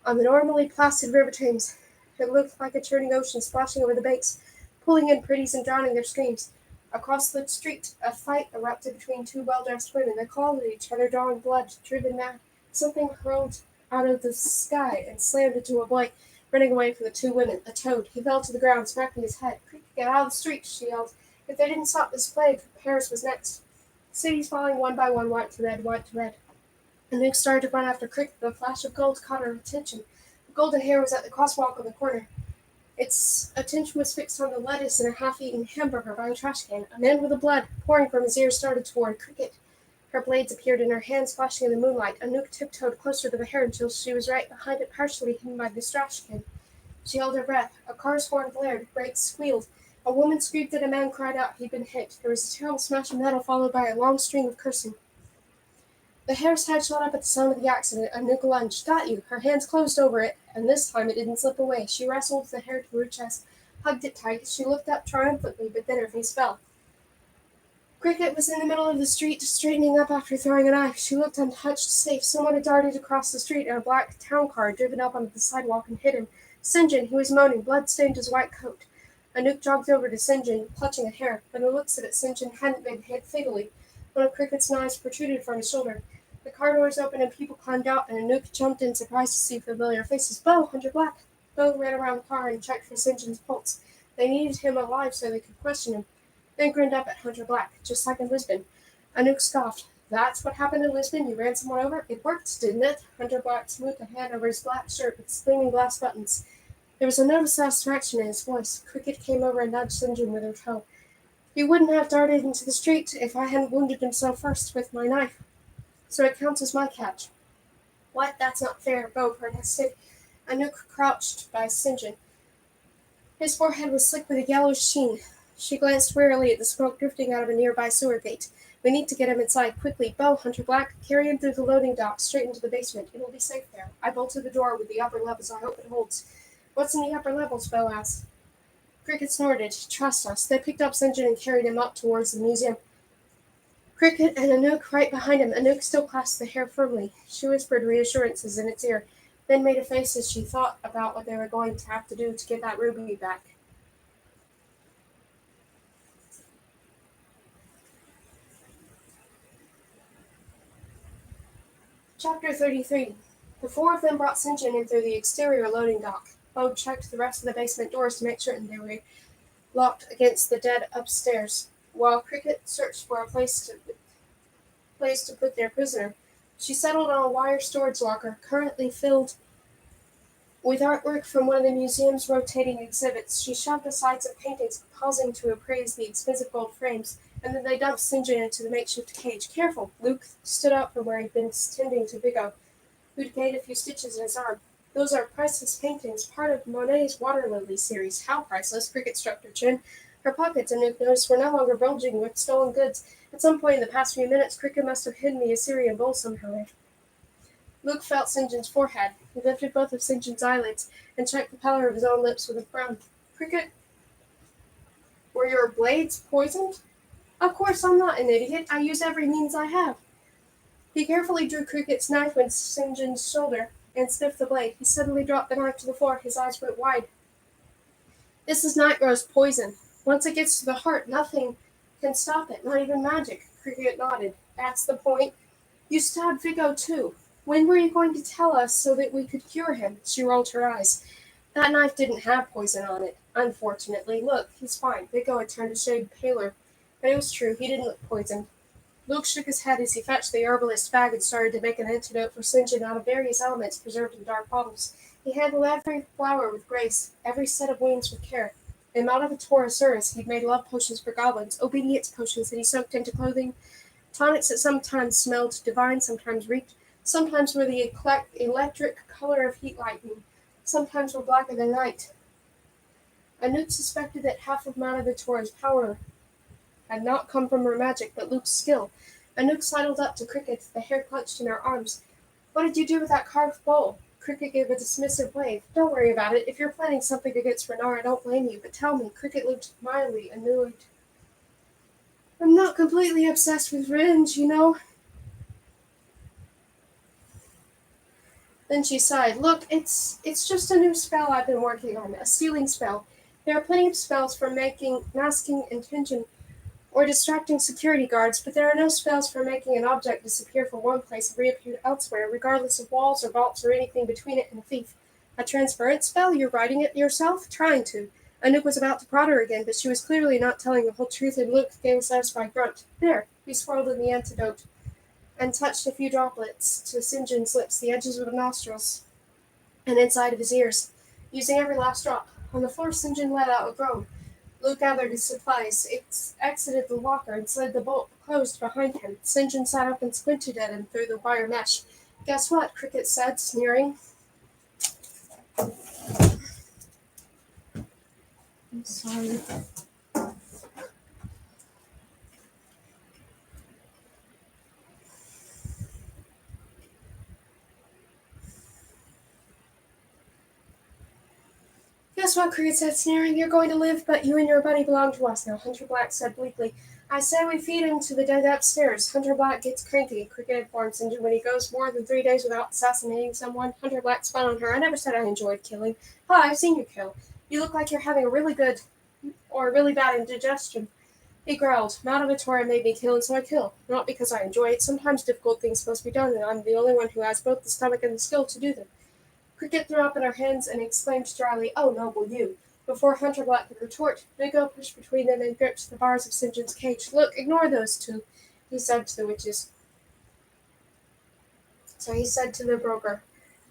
on the normally placid river Thames. It looked like a churning ocean splashing over the banks, pulling in pretties and drowning their screams. Across the street, a fight erupted between 2 well-dressed women. They clawed at each other, drawing blood, driven mad. Something hurled out of the sky and slammed into a boy running away from the 2 women. A toad. He fell to the ground, smacking his head. Quick, get out of the street, she yelled. If they didn't stop this plague, Paris was next. Cities falling one by one, white to red, white to red. Anouk started to run after Cricket, but a flash of gold caught her attention. The golden hair was at the crosswalk on the corner. Its attention was fixed on the lettuce and a half-eaten hamburger by a trash can. A man with the blood pouring from his ears started toward Cricket. Her blades appeared in her hands, flashing in the moonlight. Anouk tiptoed closer to the hair until she was right behind it, partially hidden by the trash can. She held her breath. A car's horn blared. Brakes squealed. A woman screamed and a man cried out he'd been hit. There was a terrible smash of metal followed by a long string of cursing. The hare's head shot up at the sound of the accident. Anouk lunged. Got you. Her hands closed over it, and this time it didn't slip away. She wrestled the hair to her chest, hugged it tight. She looked up triumphantly, but then her face fell. Cricket was in the middle of the street, straightening up after throwing a knife. She looked untouched, safe. Someone had darted across the street in a black town car, driven up onto the sidewalk and hit him. St. John, he was moaning. Blood stained his white coat. Anouk jogged over to St. John, clutching a hair. By the looks of it, St. John hadn't been hit fatally. One of Cricket's knives protruded from his shoulder. The car doors opened and people climbed out, and Anouk jumped in, surprised to see familiar faces. Bo, Hunter Black. Bo ran around the car and checked for St. John's pulse. They needed him alive so they could question him. Then grinned up at Hunter Black, just like in Lisbon. Anouk scoffed. That's what happened in Lisbon? You ran someone over? It worked, didn't it? Hunter Black smoothed a hand over his black shirt with gleaming glass buttons. There was a note of satisfaction in his voice. Cricket came over and nudged St. John with her toe. He wouldn't have darted into the street if I hadn't wounded him so first with my knife. So it counts as my catch. What? That's not fair, Bo protested. Anouk crouched by St. John. His forehead was slick with a yellowish sheen. She glanced wearily at the smoke drifting out of a nearby sewer gate. We need to get him inside, quickly. Bo, Hunter Black, carry him through the loading dock, straight into the basement. It'll be safe there. I bolted the door with the upper levels. I hope it holds. What's in the upper levels? Bo asked. Cricket snorted. Trust us. They picked up St. John and carried him up towards the museum. Cricket and Anouk right behind him. Anouk still clasped the hair firmly. She whispered reassurances in its ear, then made a face as she thought about what they were going to have to do to get that ruby back. Chapter 33. The four of them brought St. John in through the exterior loading dock. Bo checked the rest of the basement doors to make certain they were locked against the dead upstairs, while Cricket searched for a place to put their prisoner. She settled on a wire storage locker, currently filled with artwork from one of the museum's rotating exhibits. She shoved aside some paintings, pausing to appraise the expensive gold frames, and then they dumped St. John into the makeshift cage. Careful! Luke stood up from where he'd been tending to Vigo, who'd gained a few stitches in his arm. Those are priceless paintings, part of Monet's Water Lily series. How priceless? Cricket struck her chin. Her pockets, Anouk noticed, were no longer bulging with stolen goods. At some point in the past few minutes, Cricket must have hidden the Assyrian bowl somehow. Luke felt St. John's forehead. He lifted both of St. John's eyelids and checked the pallor of his own lips with a frown. Cricket, were your blades poisoned? Of course I'm not an idiot. I use every means I have. He carefully drew Cricket's knife from St. John's shoulder and sniffed the blade. He suddenly dropped the knife to the floor. His eyes went wide. This is night rose poison. Once it gets to the heart, nothing can stop it, not even magic. Cricket nodded. That's the point. You stabbed Vigo too. When were you going to tell us so that we could cure him? She rolled her eyes. That knife didn't have poison on it, unfortunately. Look, he's fine. Vigo had turned a shade paler. But it was true. He didn't look poisoned. Luke shook his head as he fetched the herbalist's bag and started to make an antidote for St. John out of various elements preserved in dark bottles. He handled every flower with grace, every set of wings with care. In Malavator he'd made love potions for goblins, obedience potions that he soaked into clothing, tonics that sometimes smelled divine, sometimes reeked, sometimes were the electric color of heat lightning, sometimes were blacker than night. Anouk suspected that half of Malavator's power had not come from her magic, but Luke's skill. Anouk sidled up to Cricket, the hair clutched in her arms. What did you do with that carved bowl? Cricket gave a dismissive wave. Don't worry about it. If you're planning something against Renar, I don't blame you, but tell me. Cricket looked mildly annoyed. I'm not completely obsessed with revenge, you know. Then she sighed. Look, it's just a new spell I've been working on, a stealing spell. There are plenty of spells for masking intention or distracting security guards, but there are no spells for making an object disappear from one place and reappear elsewhere, regardless of walls or vaults or anything between it and a thief. A transference spell? You're writing it yourself? Trying to. Anouk was about to prod her again, but she was clearly not telling the whole truth, and Luke gave a satisfied grunt. There. He swirled in the antidote and touched a few droplets to St. John's lips, the edges of the nostrils, and inside of his ears. Using every last drop. On the floor, St. John let out a groan. Luke gathered his supplies, exited the locker, and slid the bolt closed behind him. St. John sat up and squinted at him through the wire mesh. Guess what? Cricket said, sneering. I'm sorry. Guess what, Cricket said, sneering. You're going to live, but you and your buddy belong to us now, Hunter Black said bleakly. I say we feed him to the dead upstairs. Hunter Black gets cranky, Cricket informed St. John when he goes more than 3 days without assassinating someone. Hunter Black spun on her. I never said I enjoyed killing. I've seen you kill. You look like you're having a really good or really bad indigestion. He growled. Maledictoria made me kill, and so I kill. Not because I enjoy it. Sometimes difficult things must be done, and I'm the only one who has both the stomach and the skill to do them. Cricket threw up in her hands and exclaimed dryly, "Oh, noble you!" Before Hunter Black could retort, Nico pushed between them and gripped the bars of St. John's cage. Look, ignore those two, he said to the witches. So he said to the broker.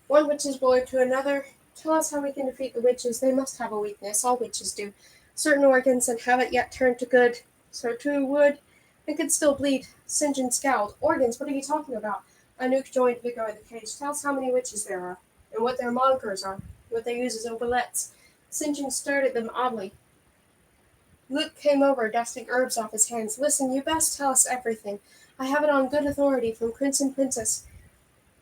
One witch's boy to another. Tell us how we can defeat the witches. They must have a weakness. All witches do. Certain organs and haven't yet turned to good. So too would, and could still bleed. St. John scowled. Organs? What are you talking about? Anouk joined Vigo in the cage. Tell us how many witches there are, and what their monikers are, what they use as oubliettes. St. John stared at them oddly. Luke came over, dusting herbs off his hands. Listen, you best tell us everything. I have it on good authority from Prince and Princess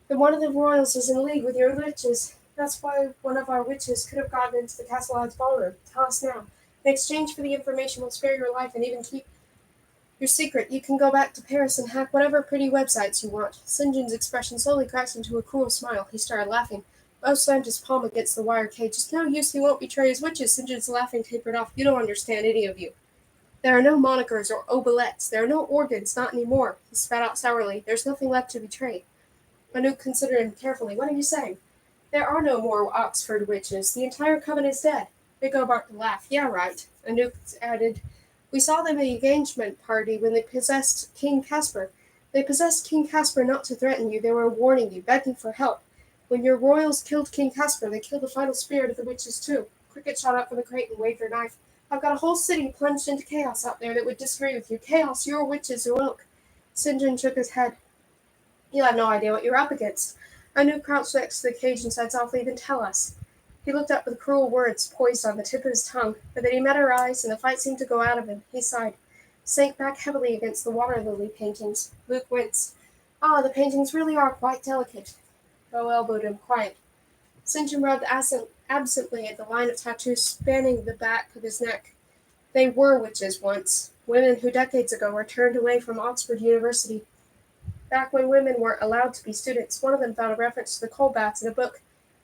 that one of the royals is in league with your witches. That's why one of our witches could have gotten into the castle odds ballroom. Tell us now. In exchange for the information, we'll spare your life and even keep your secret. You can go back to Paris and hack whatever pretty websites you want. St. John's expression slowly cracked into a cruel smile. He started laughing. Bo slammed his palm against the wire cage. It's no use, he won't betray his witches. St. John's laughing tapered off. You don't understand, any of you. There are no monikers or oubliettes. There are no organs, not anymore. He spat out sourly. There's nothing left to betray. Anouk considered him carefully. What are you saying? There are no more Oxford witches. The entire coven is dead. Vigo barked a laugh. Yeah, right. Anouk added. We saw them at the engagement party when they possessed King Caspar. They possessed King Caspar not to threaten you. They were warning you, begging for help. When your royals killed King Caspar, they killed the final spirit of the witches too. Cricket shot up from the crate and waved her knife. I've got a whole city plunged into chaos out there that would disagree with you. Chaos, your witches who look. St. John shook his head. You have no idea what you're up against. Anouk crouched next to the cage and said softly, Then tell us. He looked up with cruel words poised on the tip of his tongue, but then he met her eyes, and the fight seemed to go out of him. He sighed, sank back heavily against the water lily paintings. Luke winced. Ah, the paintings really are quite delicate. Bo elbowed him, quiet. St. John rubbed absently at the line of tattoos spanning the back of his neck. They were witches once, women who decades ago were turned away from Oxford University. Back when women were allowed to be students, one of them found a reference to the coal baths in a book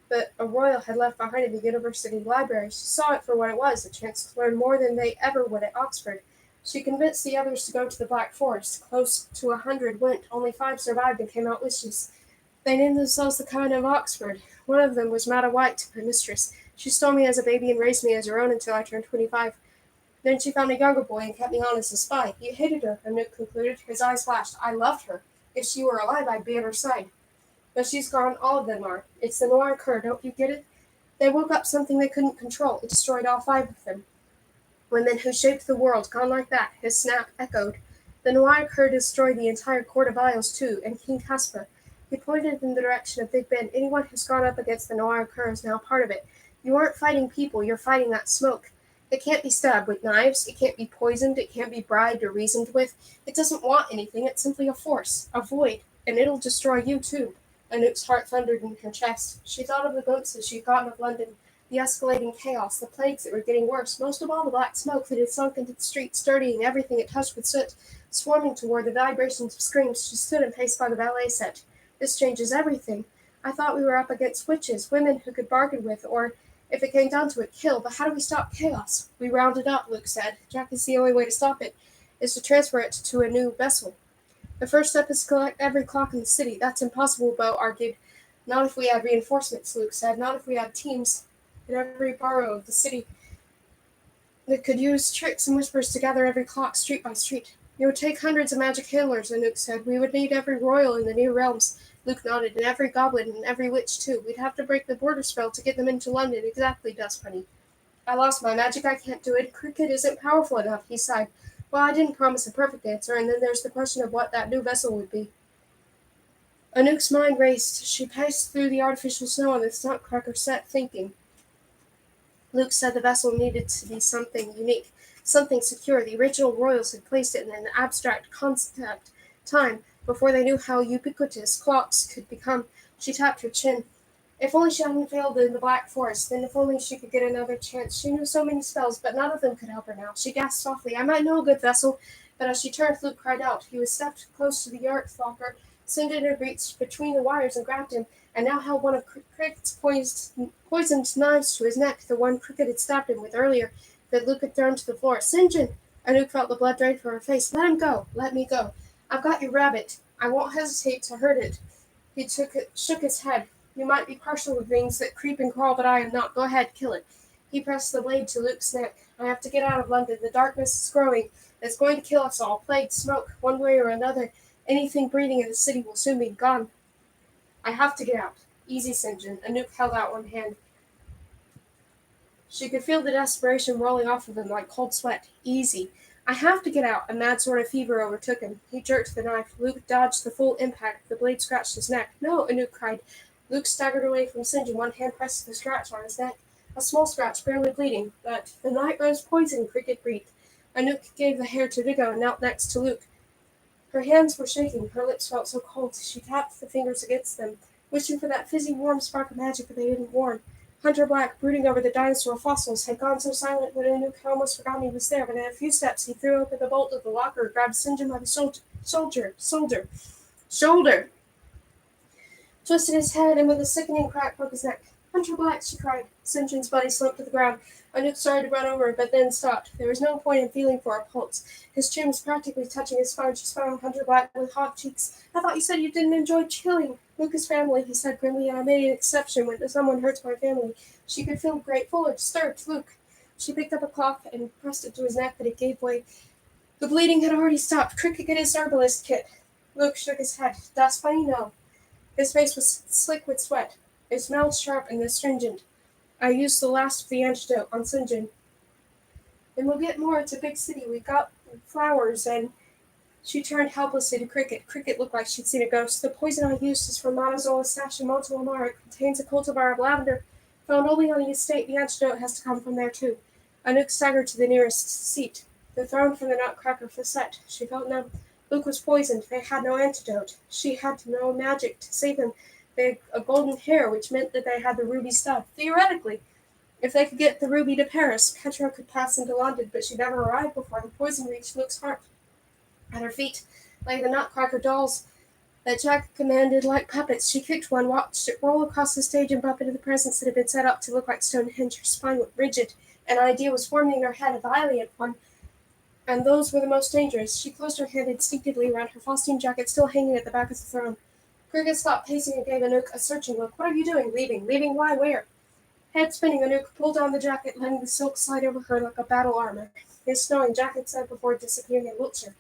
that a royal had left behind in the university library. She saw it for what it was, a chance to learn more than they ever would at Oxford. She convinced the others to go to the Black Forest. Close to 100 went. Only 5 survived and came out witches. They named themselves the Coven of Oxford. One of them was Madda White, my mistress. She stole me as a baby and raised me as her own until I turned 25. Then she found a younger boy and kept me on as a spy. You hated her, Anouk concluded. His eyes flashed. I loved her. If she were alive, I'd be at her side. But she's gone. All of them are. It's the Noir Cur, don't you get it? They woke up something they couldn't control. It destroyed all 5 of them. Women who shaped the world, gone like that. His snap echoed. The Noir Cur destroyed the entire Court of Isles, too, and King Caspar. He pointed in the direction of Big Ben. Anyone who's gone up against the Noir Cur is now part of it. You aren't fighting people, you're fighting that smoke. It can't be stabbed with knives, it can't be poisoned, it can't be bribed or reasoned with. It doesn't want anything, it's simply a force, a void, and it'll destroy you too. Anouk's heart thundered in her chest. She thought of the glimpses she'd gotten of London, the escalating chaos, the plagues that were getting worse, most of all the black smoke that had sunk into the streets, dirtying everything it touched with soot, swarming toward the vibrations of screams. She stood and paced by the ballet set. This changes everything. I thought we were up against witches, women who could bargain with, or, if it came down to it, kill. But how do we stop chaos? We round it up, Luke said. Jack, is the only way to stop it, is to transfer it to a new vessel. The first step is to collect every clock in the city. That's impossible, Bo argued. Not if we had reinforcements, Luke said. Not if we had teams in every borough of the city that could use tricks and whispers to gather every clock street by street. It would take hundreds of magic handlers, Anouk said. We would need every royal in the New Realms. Luke nodded, and every goblin and every witch, too. We'd have to break the border spell to get them into London. Exactly, Dust Bunny. I lost my magic. I can't do it. Cricket isn't powerful enough, he sighed. Well, I didn't promise a perfect answer, and then there's the question of what that new vessel would be. Anouk's mind raced. She paced through the artificial snow on the nutcracker set, thinking. Luke said the vessel needed to be something unique, something secure. The original royals had placed it in an abstract concept time, before they knew how ubiquitous clocks could become. She tapped her chin. If only she hadn't failed in the Black Forest, then if only she could get another chance. She knew so many spells, but none of them could help her now. She gasped softly, I might know a good vessel, but as she turned, Luke cried out. He was stepped close to the yard locker. Cinder had reached between the wires and grabbed him, and now held one of Cricket's poisoned knives to his neck, the one Cricket had stabbed him with earlier, that Luke had thrown to the floor. St. John! Anouk felt the blood drain from her face. Let him go. Let me go. I've got your rabbit. I won't hesitate to hurt it. Shook his head. You might be partial to things that creep and crawl, but I am not. Go ahead, kill it. He pressed the blade to Luke's neck. I have to get out of London. The darkness is growing. It's going to kill us all. Plague, smoke, one way or another. Anything breathing in the city will soon be gone. I have to get out. Easy, St. John. Anouk held out one hand. She could feel the desperation rolling off of him like cold sweat. Easy. I have to get out. A mad sort of fever overtook him. He jerked the knife. Luke dodged the full impact. The blade scratched his neck. No, Anouk cried. Luke staggered away from St. John, one hand pressed to the scratch on his neck. A small scratch, barely bleeding, but the night rose poison, Cricket breathed. Anouk gave the hair to Vigo and knelt next to Luke. Her hands were shaking. Her lips felt so cold. She tapped the fingers against them, wishing for that fizzy, warm spark of magic that they didn't warm. Hunter Black, brooding over the dinosaur fossils, had gone so silent that Anouk had almost forgotten he was there, but in a few steps he threw open the bolt of the locker, grabbed St. John by the shoulder, twisted his head, and with a sickening crack broke his neck. Hunter Black, she cried. St. John's body slumped to the ground. Anouk started to run over, but then stopped. There was no point in feeling for a pulse. His chin was practically touching his spine. She spun on Hunter Black with hot cheeks. I thought you said you didn't enjoy chilling. Lucas' family, he said grimly, and I made an exception when someone hurts my family. She could feel grateful or disturbed. Luke. She picked up a cloth and pressed it to his neck, but it gave way. The bleeding had already stopped. Cricket get his herbalist kit. Luke shook his head. That's funny, no. His face was slick with sweat. It smelled sharp and astringent. I used the last of the antidote on St. John. And we'll get more. It's a big city. We got flowers and... She turned helplessly to Cricket. Cricket looked like she'd seen a ghost. The poison I used is from Montezola's stash in Montelamar. It contains a cultivar of lavender. Found only on the estate, the antidote has to come from there too. Anouk staggered to the nearest seat. The thrown from the nutcracker facet. She felt numb. Luke was poisoned. They had no antidote. She had no magic to save him. They had a golden hair, which meant that they had the ruby stud. Theoretically, if they could get the ruby to Paris, Petra could pass into London, but she never arrived before the poison reached Luke's heart. At her feet lay the nutcracker dolls that Jack commanded like puppets. She kicked one, watched it roll across the stage and bump into the presents that had been set up to look like Stonehenge. Her spine went rigid. An idea was forming in her head, a violent one, and those were the most dangerous. She closed her hand instinctively around her frosting jacket, still hanging at the back of the throne. Cricket stopped pacing and gave Anouk a searching look. What are you doing? Leaving? Leaving? Why? Where? Head spinning, Anouk pulled down the jacket, letting the silk slide over her like a battle armor. It's snowing, Jack said before disappearing in Wiltshire.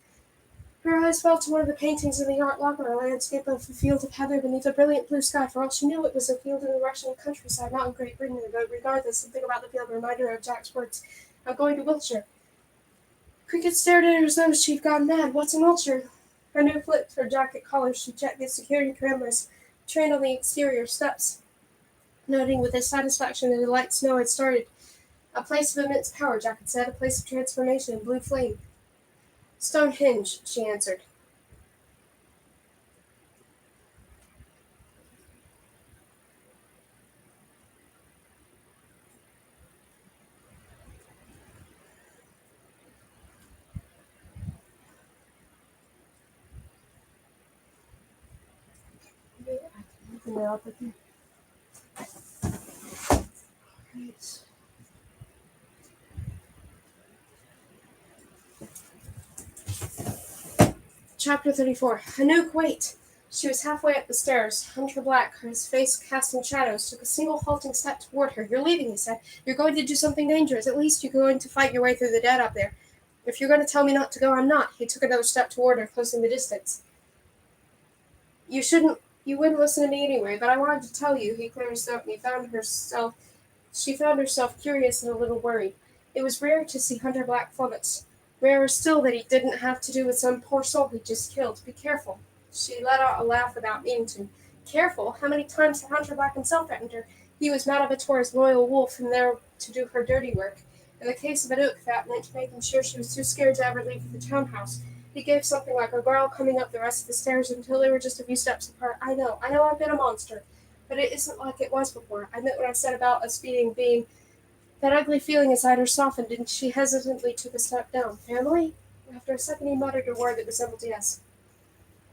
Her eyes fell to one of the paintings in the art locker, a landscape of a field of heather beneath a brilliant blue sky. For all she knew, it was a field in the Russian countryside, not in Great Britain, but regardless, something about the field reminded her of Jack's words. I'm going to Wiltshire. Cricket stared at her as though she'd gone mad. What's in Wiltshire? Anouk flipped her jacket collar. She checked the security cameras trained on the exterior steps, noting with satisfaction that the light snow had started. A place of immense power, Jack had said, a place of transformation and blue flame. Stonehenge, she answered. Yeah, I can open it up again. Right. Chapter 34. Anouk, wait! She was halfway up the stairs. Hunter Black, his face casting shadows, took a single halting step toward her. You're leaving, he said. You're going to do something dangerous. At least you're going to fight your way through the dead up there. If you're going to tell me not to go, I'm not. He took another step toward her, closing the distance. You wouldn't listen to me anyway, but I wanted to tell you, he cleared his throat, and she found herself curious and a little worried. It was rare to see Hunter Black flummox. Rarer still that he didn't have to do with some poor soul he'd just killed. Be careful. She let out a laugh without meaning to. Careful? How many times had Hunter Black himself threatened her? He was Madavitor's loyal wolf, and there to do her dirty work. In the case of Anouk, that meant making sure she was too scared to ever leave the townhouse. He gave something like a growl coming up the rest of the stairs until they were just a few steps apart. I know I've been a monster. but it isn't like it was before. I meant what I said about us being. That ugly feeling inside her softened, and she hesitantly took a step down. Family? After a second, he muttered a word that resembled yes.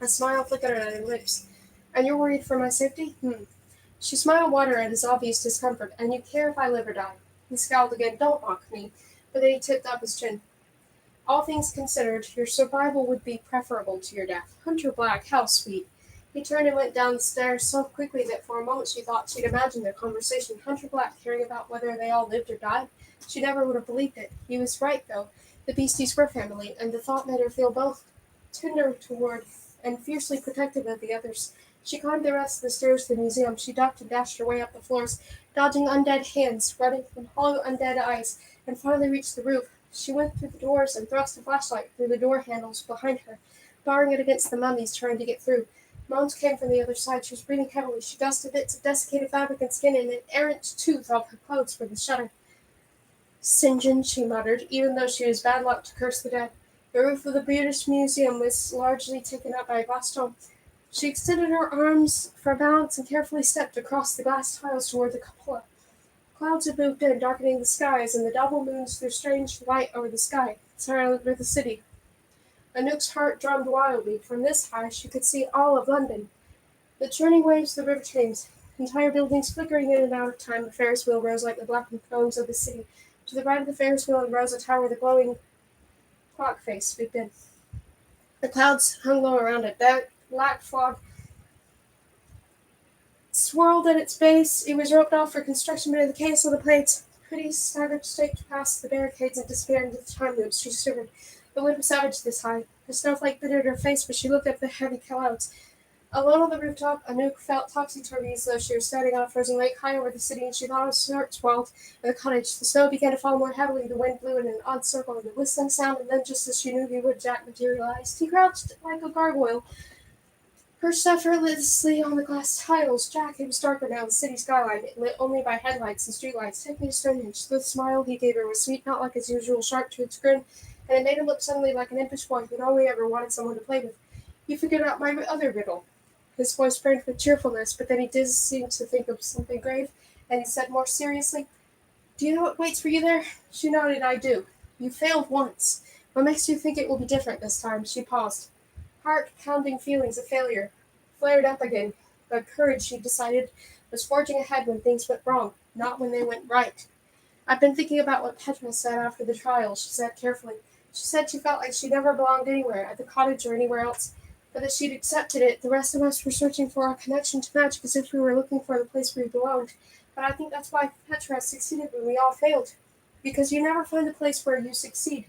A smile flickered at her lips. And you're worried for my safety? She smiled wider at his obvious discomfort. And you care if I live or die? He scowled again. Don't mock me. But then he tipped up his chin. All things considered, your survival would be preferable to your death. Hunter Black, how sweet. He turned and went down the stairs so quickly that for a moment she thought she'd imagined their conversation. Hunter Black caring about whether they all lived or died? She never would have believed it. He was right, though. The Beasties were family, and the thought made her feel both tender toward and fiercely protective of the others. She climbed the rest of the stairs to the museum. She ducked and dashed her way up the floors, dodging undead hands, running from hollow undead eyes, and finally reached the roof. She went through the doors and thrust a flashlight through the door handles behind her, barring it against the mummies trying to get through. Moans came from the other side. She was breathing heavily. She dusted bits of desiccated fabric and skin, and an errant tooth off her clothes for the shutter. St. John, she muttered, even though she was bad luck to curse the dead. The roof of the Beauties museum was largely taken up by a glass dome. She extended her arms for balance and carefully stepped across the glass tiles toward the cupola. Clouds had moved in, darkening the skies, and the double moons threw strange light over the sky, over the city. Anouk's heart drummed wildly. From this height she could see all of London. The churning waves of the river Thames, entire buildings flickering in and out of time. The Ferris wheel rose like the blackened cones of the city. To the right of the Ferris wheel rose a tower with a glowing clock face swooped in. The clouds hung low around it. That black fog swirled at its base. It was roped off for construction beneath the chaos of the plates. Pretty staggered straight past the barricades and disappeared into the time loops. She shivered. The wind was savage this high. The snowflake bit at her face, but she looked up at the heavy clouds. Alone on the rooftop, Anouk felt topsy-turvy as though she were standing on a frozen lake high over the city, and she thought of Swartz and the cottage. The snow began to fall more heavily, the wind blew in an odd circle, and the whistling sound, and then, just as she knew he would, Jack materialized. He crouched like a gargoyle, perched effortlessly on the glass tiles. Jack, it was darker now, the city skyline, lit only by headlights and streetlights. Take me to Stonehenge. The smile he gave her was sweet, not like his usual sharp-toothed grin, and it made him look suddenly like an impish boy who'd only ever wanted someone to play with. You figured out my other riddle. His voice burned with cheerfulness, but then he did seem to think of something grave, and he said more seriously, Do you know what waits for you there? She nodded. I do. You failed once. What makes you think it will be different this time? She paused. Heart-pounding feelings of failure flared up again, but courage, she decided, was forging ahead when things went wrong, not when they went right. I've been thinking about what Petra said after the trial, she said carefully. She said she felt like she never belonged anywhere, at the cottage or anywhere else, but that she'd accepted it. The rest of us were searching for our connection to magic as if we were looking for the place where we belonged. But I think that's why Petra succeeded when we all failed. Because you never find the place where you succeed.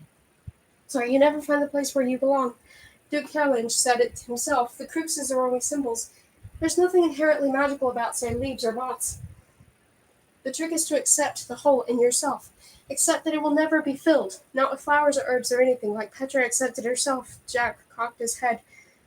You never find the place where you belong. Duke Kellinge said it himself. The cruxes are only symbols. There's nothing inherently magical about, say, leaves or moths. The trick is to accept the hole in yourself. Accept that it will never be filled, not with flowers or herbs or anything, like Petra accepted herself. Jack cocked his head.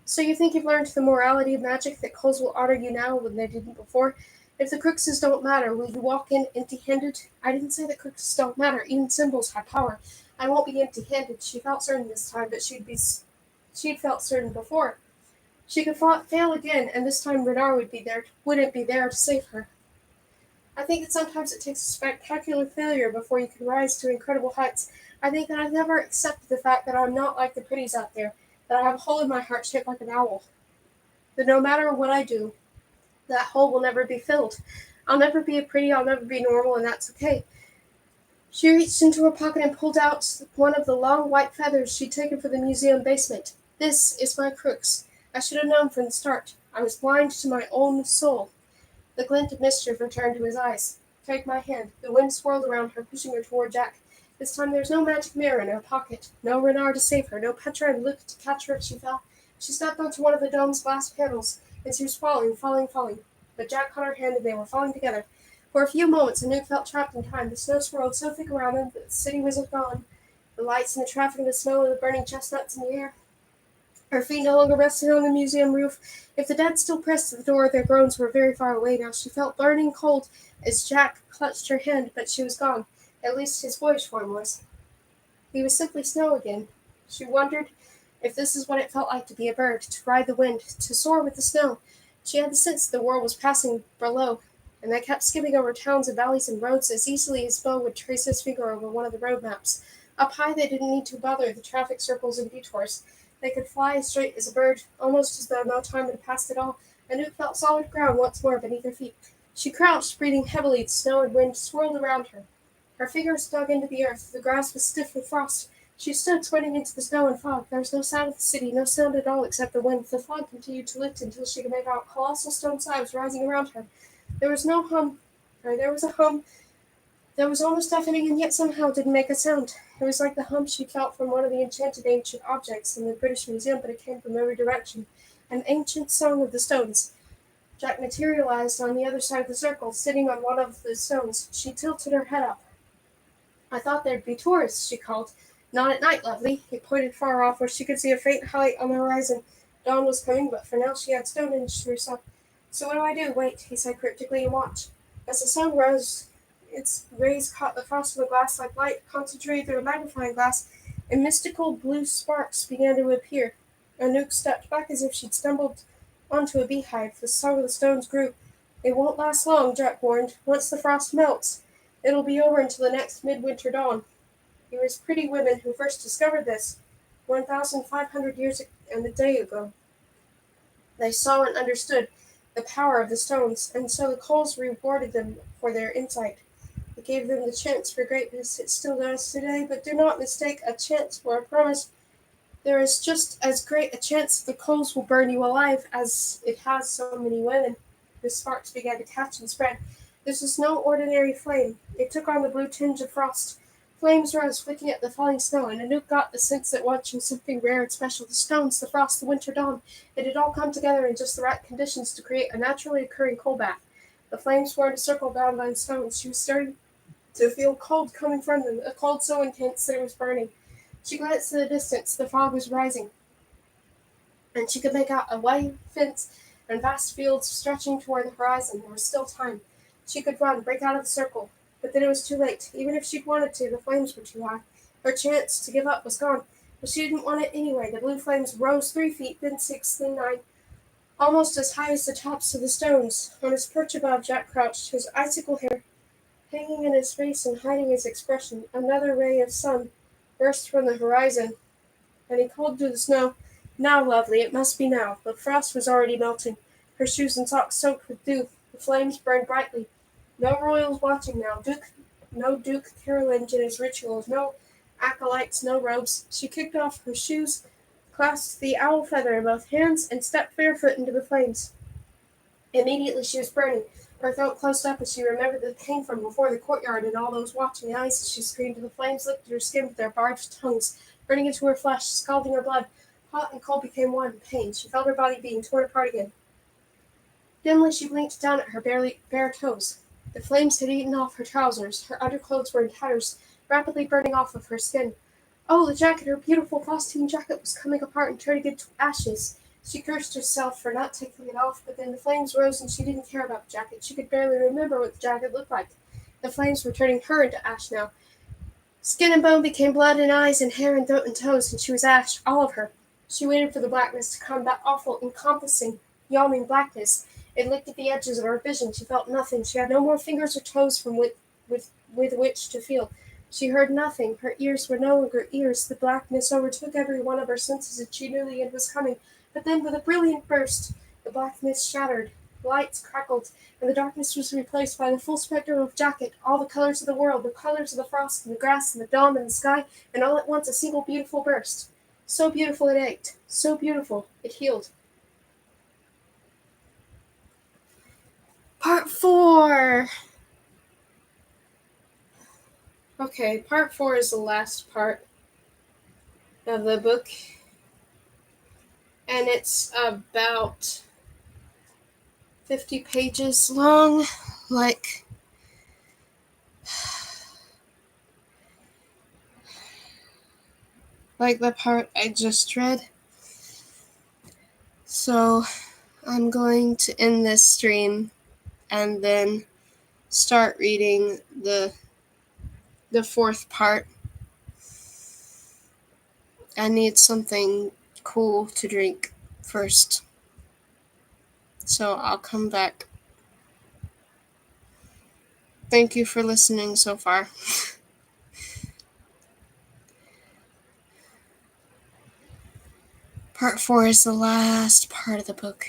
So you think you've learned the morality of magic, that coals will honor you now when they didn't before? If the cruxes don't matter, will you walk in empty-handed? I didn't say that cruxes don't matter. Even symbols have power. I won't be empty-handed. She felt certain this time, but she'd felt certain before. She could fail again, and this time Renard wouldn't be there to save her. I think that sometimes it takes a spectacular failure before you can rise to incredible heights. I think that I've never accepted the fact that I'm not like the pretties out there, that I have a hole in my heart shaped like an owl. That no matter what I do, that hole will never be filled. I'll never be a pretty, I'll never be normal, and that's okay. She reached into her pocket and pulled out one of the long white feathers she'd taken from the museum basement. This is my crux. I should have known from the start. I was blind to my own soul. The glint of mischief returned to his eyes. Take my hand. The wind swirled around her, pushing her toward Jack. This time there's no magic mirror in her pocket. No Renard to save her. No Petra and Luke to catch her if she fell. She stepped onto one of the dome's glass panels, and she was falling. But Jack caught her hand, and they were falling together. For a few moments, Anouk felt trapped in time. The snow swirled so thick around them that the city was gone. The lights and the traffic and the smell of the burning chestnuts in the air. Her feet no longer rested on the museum roof. If the dead still pressed to the door, their groans were very far away now. She felt burning cold as Jack clutched her hand, but she was gone. At least his boyish form was. He was simply snow again. She wondered if this is what it felt like to be a bird, to ride the wind, to soar with the snow. She had the sense that the world was passing below, and they kept skipping over towns and valleys and roads as easily as Bo would trace his finger over one of the road maps. Up high, they didn't need to bother the traffic circles and detours. They could fly as straight as a bird, almost as though no time had passed at all, and Luke felt solid ground once more beneath her feet. She crouched, breathing heavily. The snow and wind swirled around her. Her fingers dug into the earth. The grass was stiff with frost. She stood squinting into the snow and fog. There was no sound of the city, no sound at all except the wind. The fog continued to lift until she could make out colossal stone slabs rising around her. There was no hum. There was a hum that was almost deafening and yet somehow didn't make a sound. It was like the hum she felt from one of the enchanted ancient objects in the British Museum, but it came from every direction. An ancient song of the stones. Jack materialized on the other side of the circle, sitting on one of the stones. She tilted her head up. "I thought there'd be tourists," she called. "Not at night, lovely." He pointed far off, where she could see a faint light on the horizon. Dawn was coming, but for now she had Stonehenge to herself. "So what do I do?" "Wait," he said cryptically, "and watch." As the sun rose, its rays caught the frost of the glass like light concentrated through a magnifying glass, and mystical blue sparks began to appear. Anouk stepped back as if she'd stumbled onto a beehive. The song of the stones grew. "It won't last long," Jack warned. "Once the frost melts, it'll be over until the next midwinter dawn." It was pretty women who first discovered this, 1,500 years and a day ago. They saw and understood the power of the stones, and so the coals rewarded them for their insight. It gave them the chance for greatness. It still does today, but do not mistake a chance for a promise. There is just as great a chance the coals will burn you alive as it has so many women. The sparks began to catch and spread. This was no ordinary flame. It took on the blue tinge of frost. Flames rose, flicking at the falling snow, and Anouk got the sense that watching something rare and special, the stones, the frost, the winter dawn, it had all come together in just the right conditions to create a naturally occurring coal bath. The flames formed a circle bound by the stones. She was starting to feel cold coming from them, a cold so intense that it was burning. She glanced in the distance. The fog was rising, and she could make out a white fence and vast fields stretching toward the horizon. There was still time. She could run, break out of the circle. But then it was too late. Even if she'd wanted to, the flames were too high. Her chance to give up was gone. But she didn't want it anyway. The blue flames rose 3 feet, then 6, then 9, almost as high as the tops of the stones. On his perch above, Jack crouched, his icicle hair hanging in his face and hiding his expression. Another ray of sun burst from the horizon, and he called to the snow, "Now, lovely, it must be now." The frost was already melting, her shoes and socks soaked with dew. The flames burned brightly. No royals watching now, no Duke Carolinge in his rituals, no acolytes, no robes. She kicked off her shoes, clasped the owl feather in both hands, and stepped barefoot into the flames. Immediately she was burning. Her throat closed up as she remembered that it came from before the courtyard and all those watching eyes as she screamed. The flames licked at her skin with their barbed tongues, burning into her flesh, scalding her blood. Hot and cold became one in pain. She felt her body being torn apart again. Dimly she blinked down at her bare toes. The flames had eaten off her trousers. Her underclothes were in tatters, rapidly burning off of her skin. Oh, the jacket, her beautiful frosting jacket, was coming apart and turning into ashes. She cursed herself for not taking it off, but then the flames rose and she didn't care about the jacket. She could barely remember what the jacket looked like. The flames were turning her into ash now. Skin and bone became blood and eyes and hair and throat and toes, and she was ash, all of her. She waited for the blackness to come, that awful, encompassing, yawning blackness. It licked at the edges of her vision. She felt nothing. She had no more fingers or toes with which to feel. She heard nothing. Her ears were no longer ears. The blackness overtook every one of her senses, and she knew the end was coming. But then, with a brilliant burst, the blackness shattered. Lights crackled, and the darkness was replaced by the full spectrum of jacket, all the colors of the world, the colors of the frost and the grass and the dawn and the sky, and all at once a single beautiful burst. So beautiful it ached. So beautiful it healed. Part 4! Okay, part 4 is the last part of the book, and it's about 50 pages long, like the part I just read. So I'm going to end this stream and then start reading the fourth part. I need something cool to drink first. So I'll come back. Thank you for listening so far. Part 4 is the last part of the book.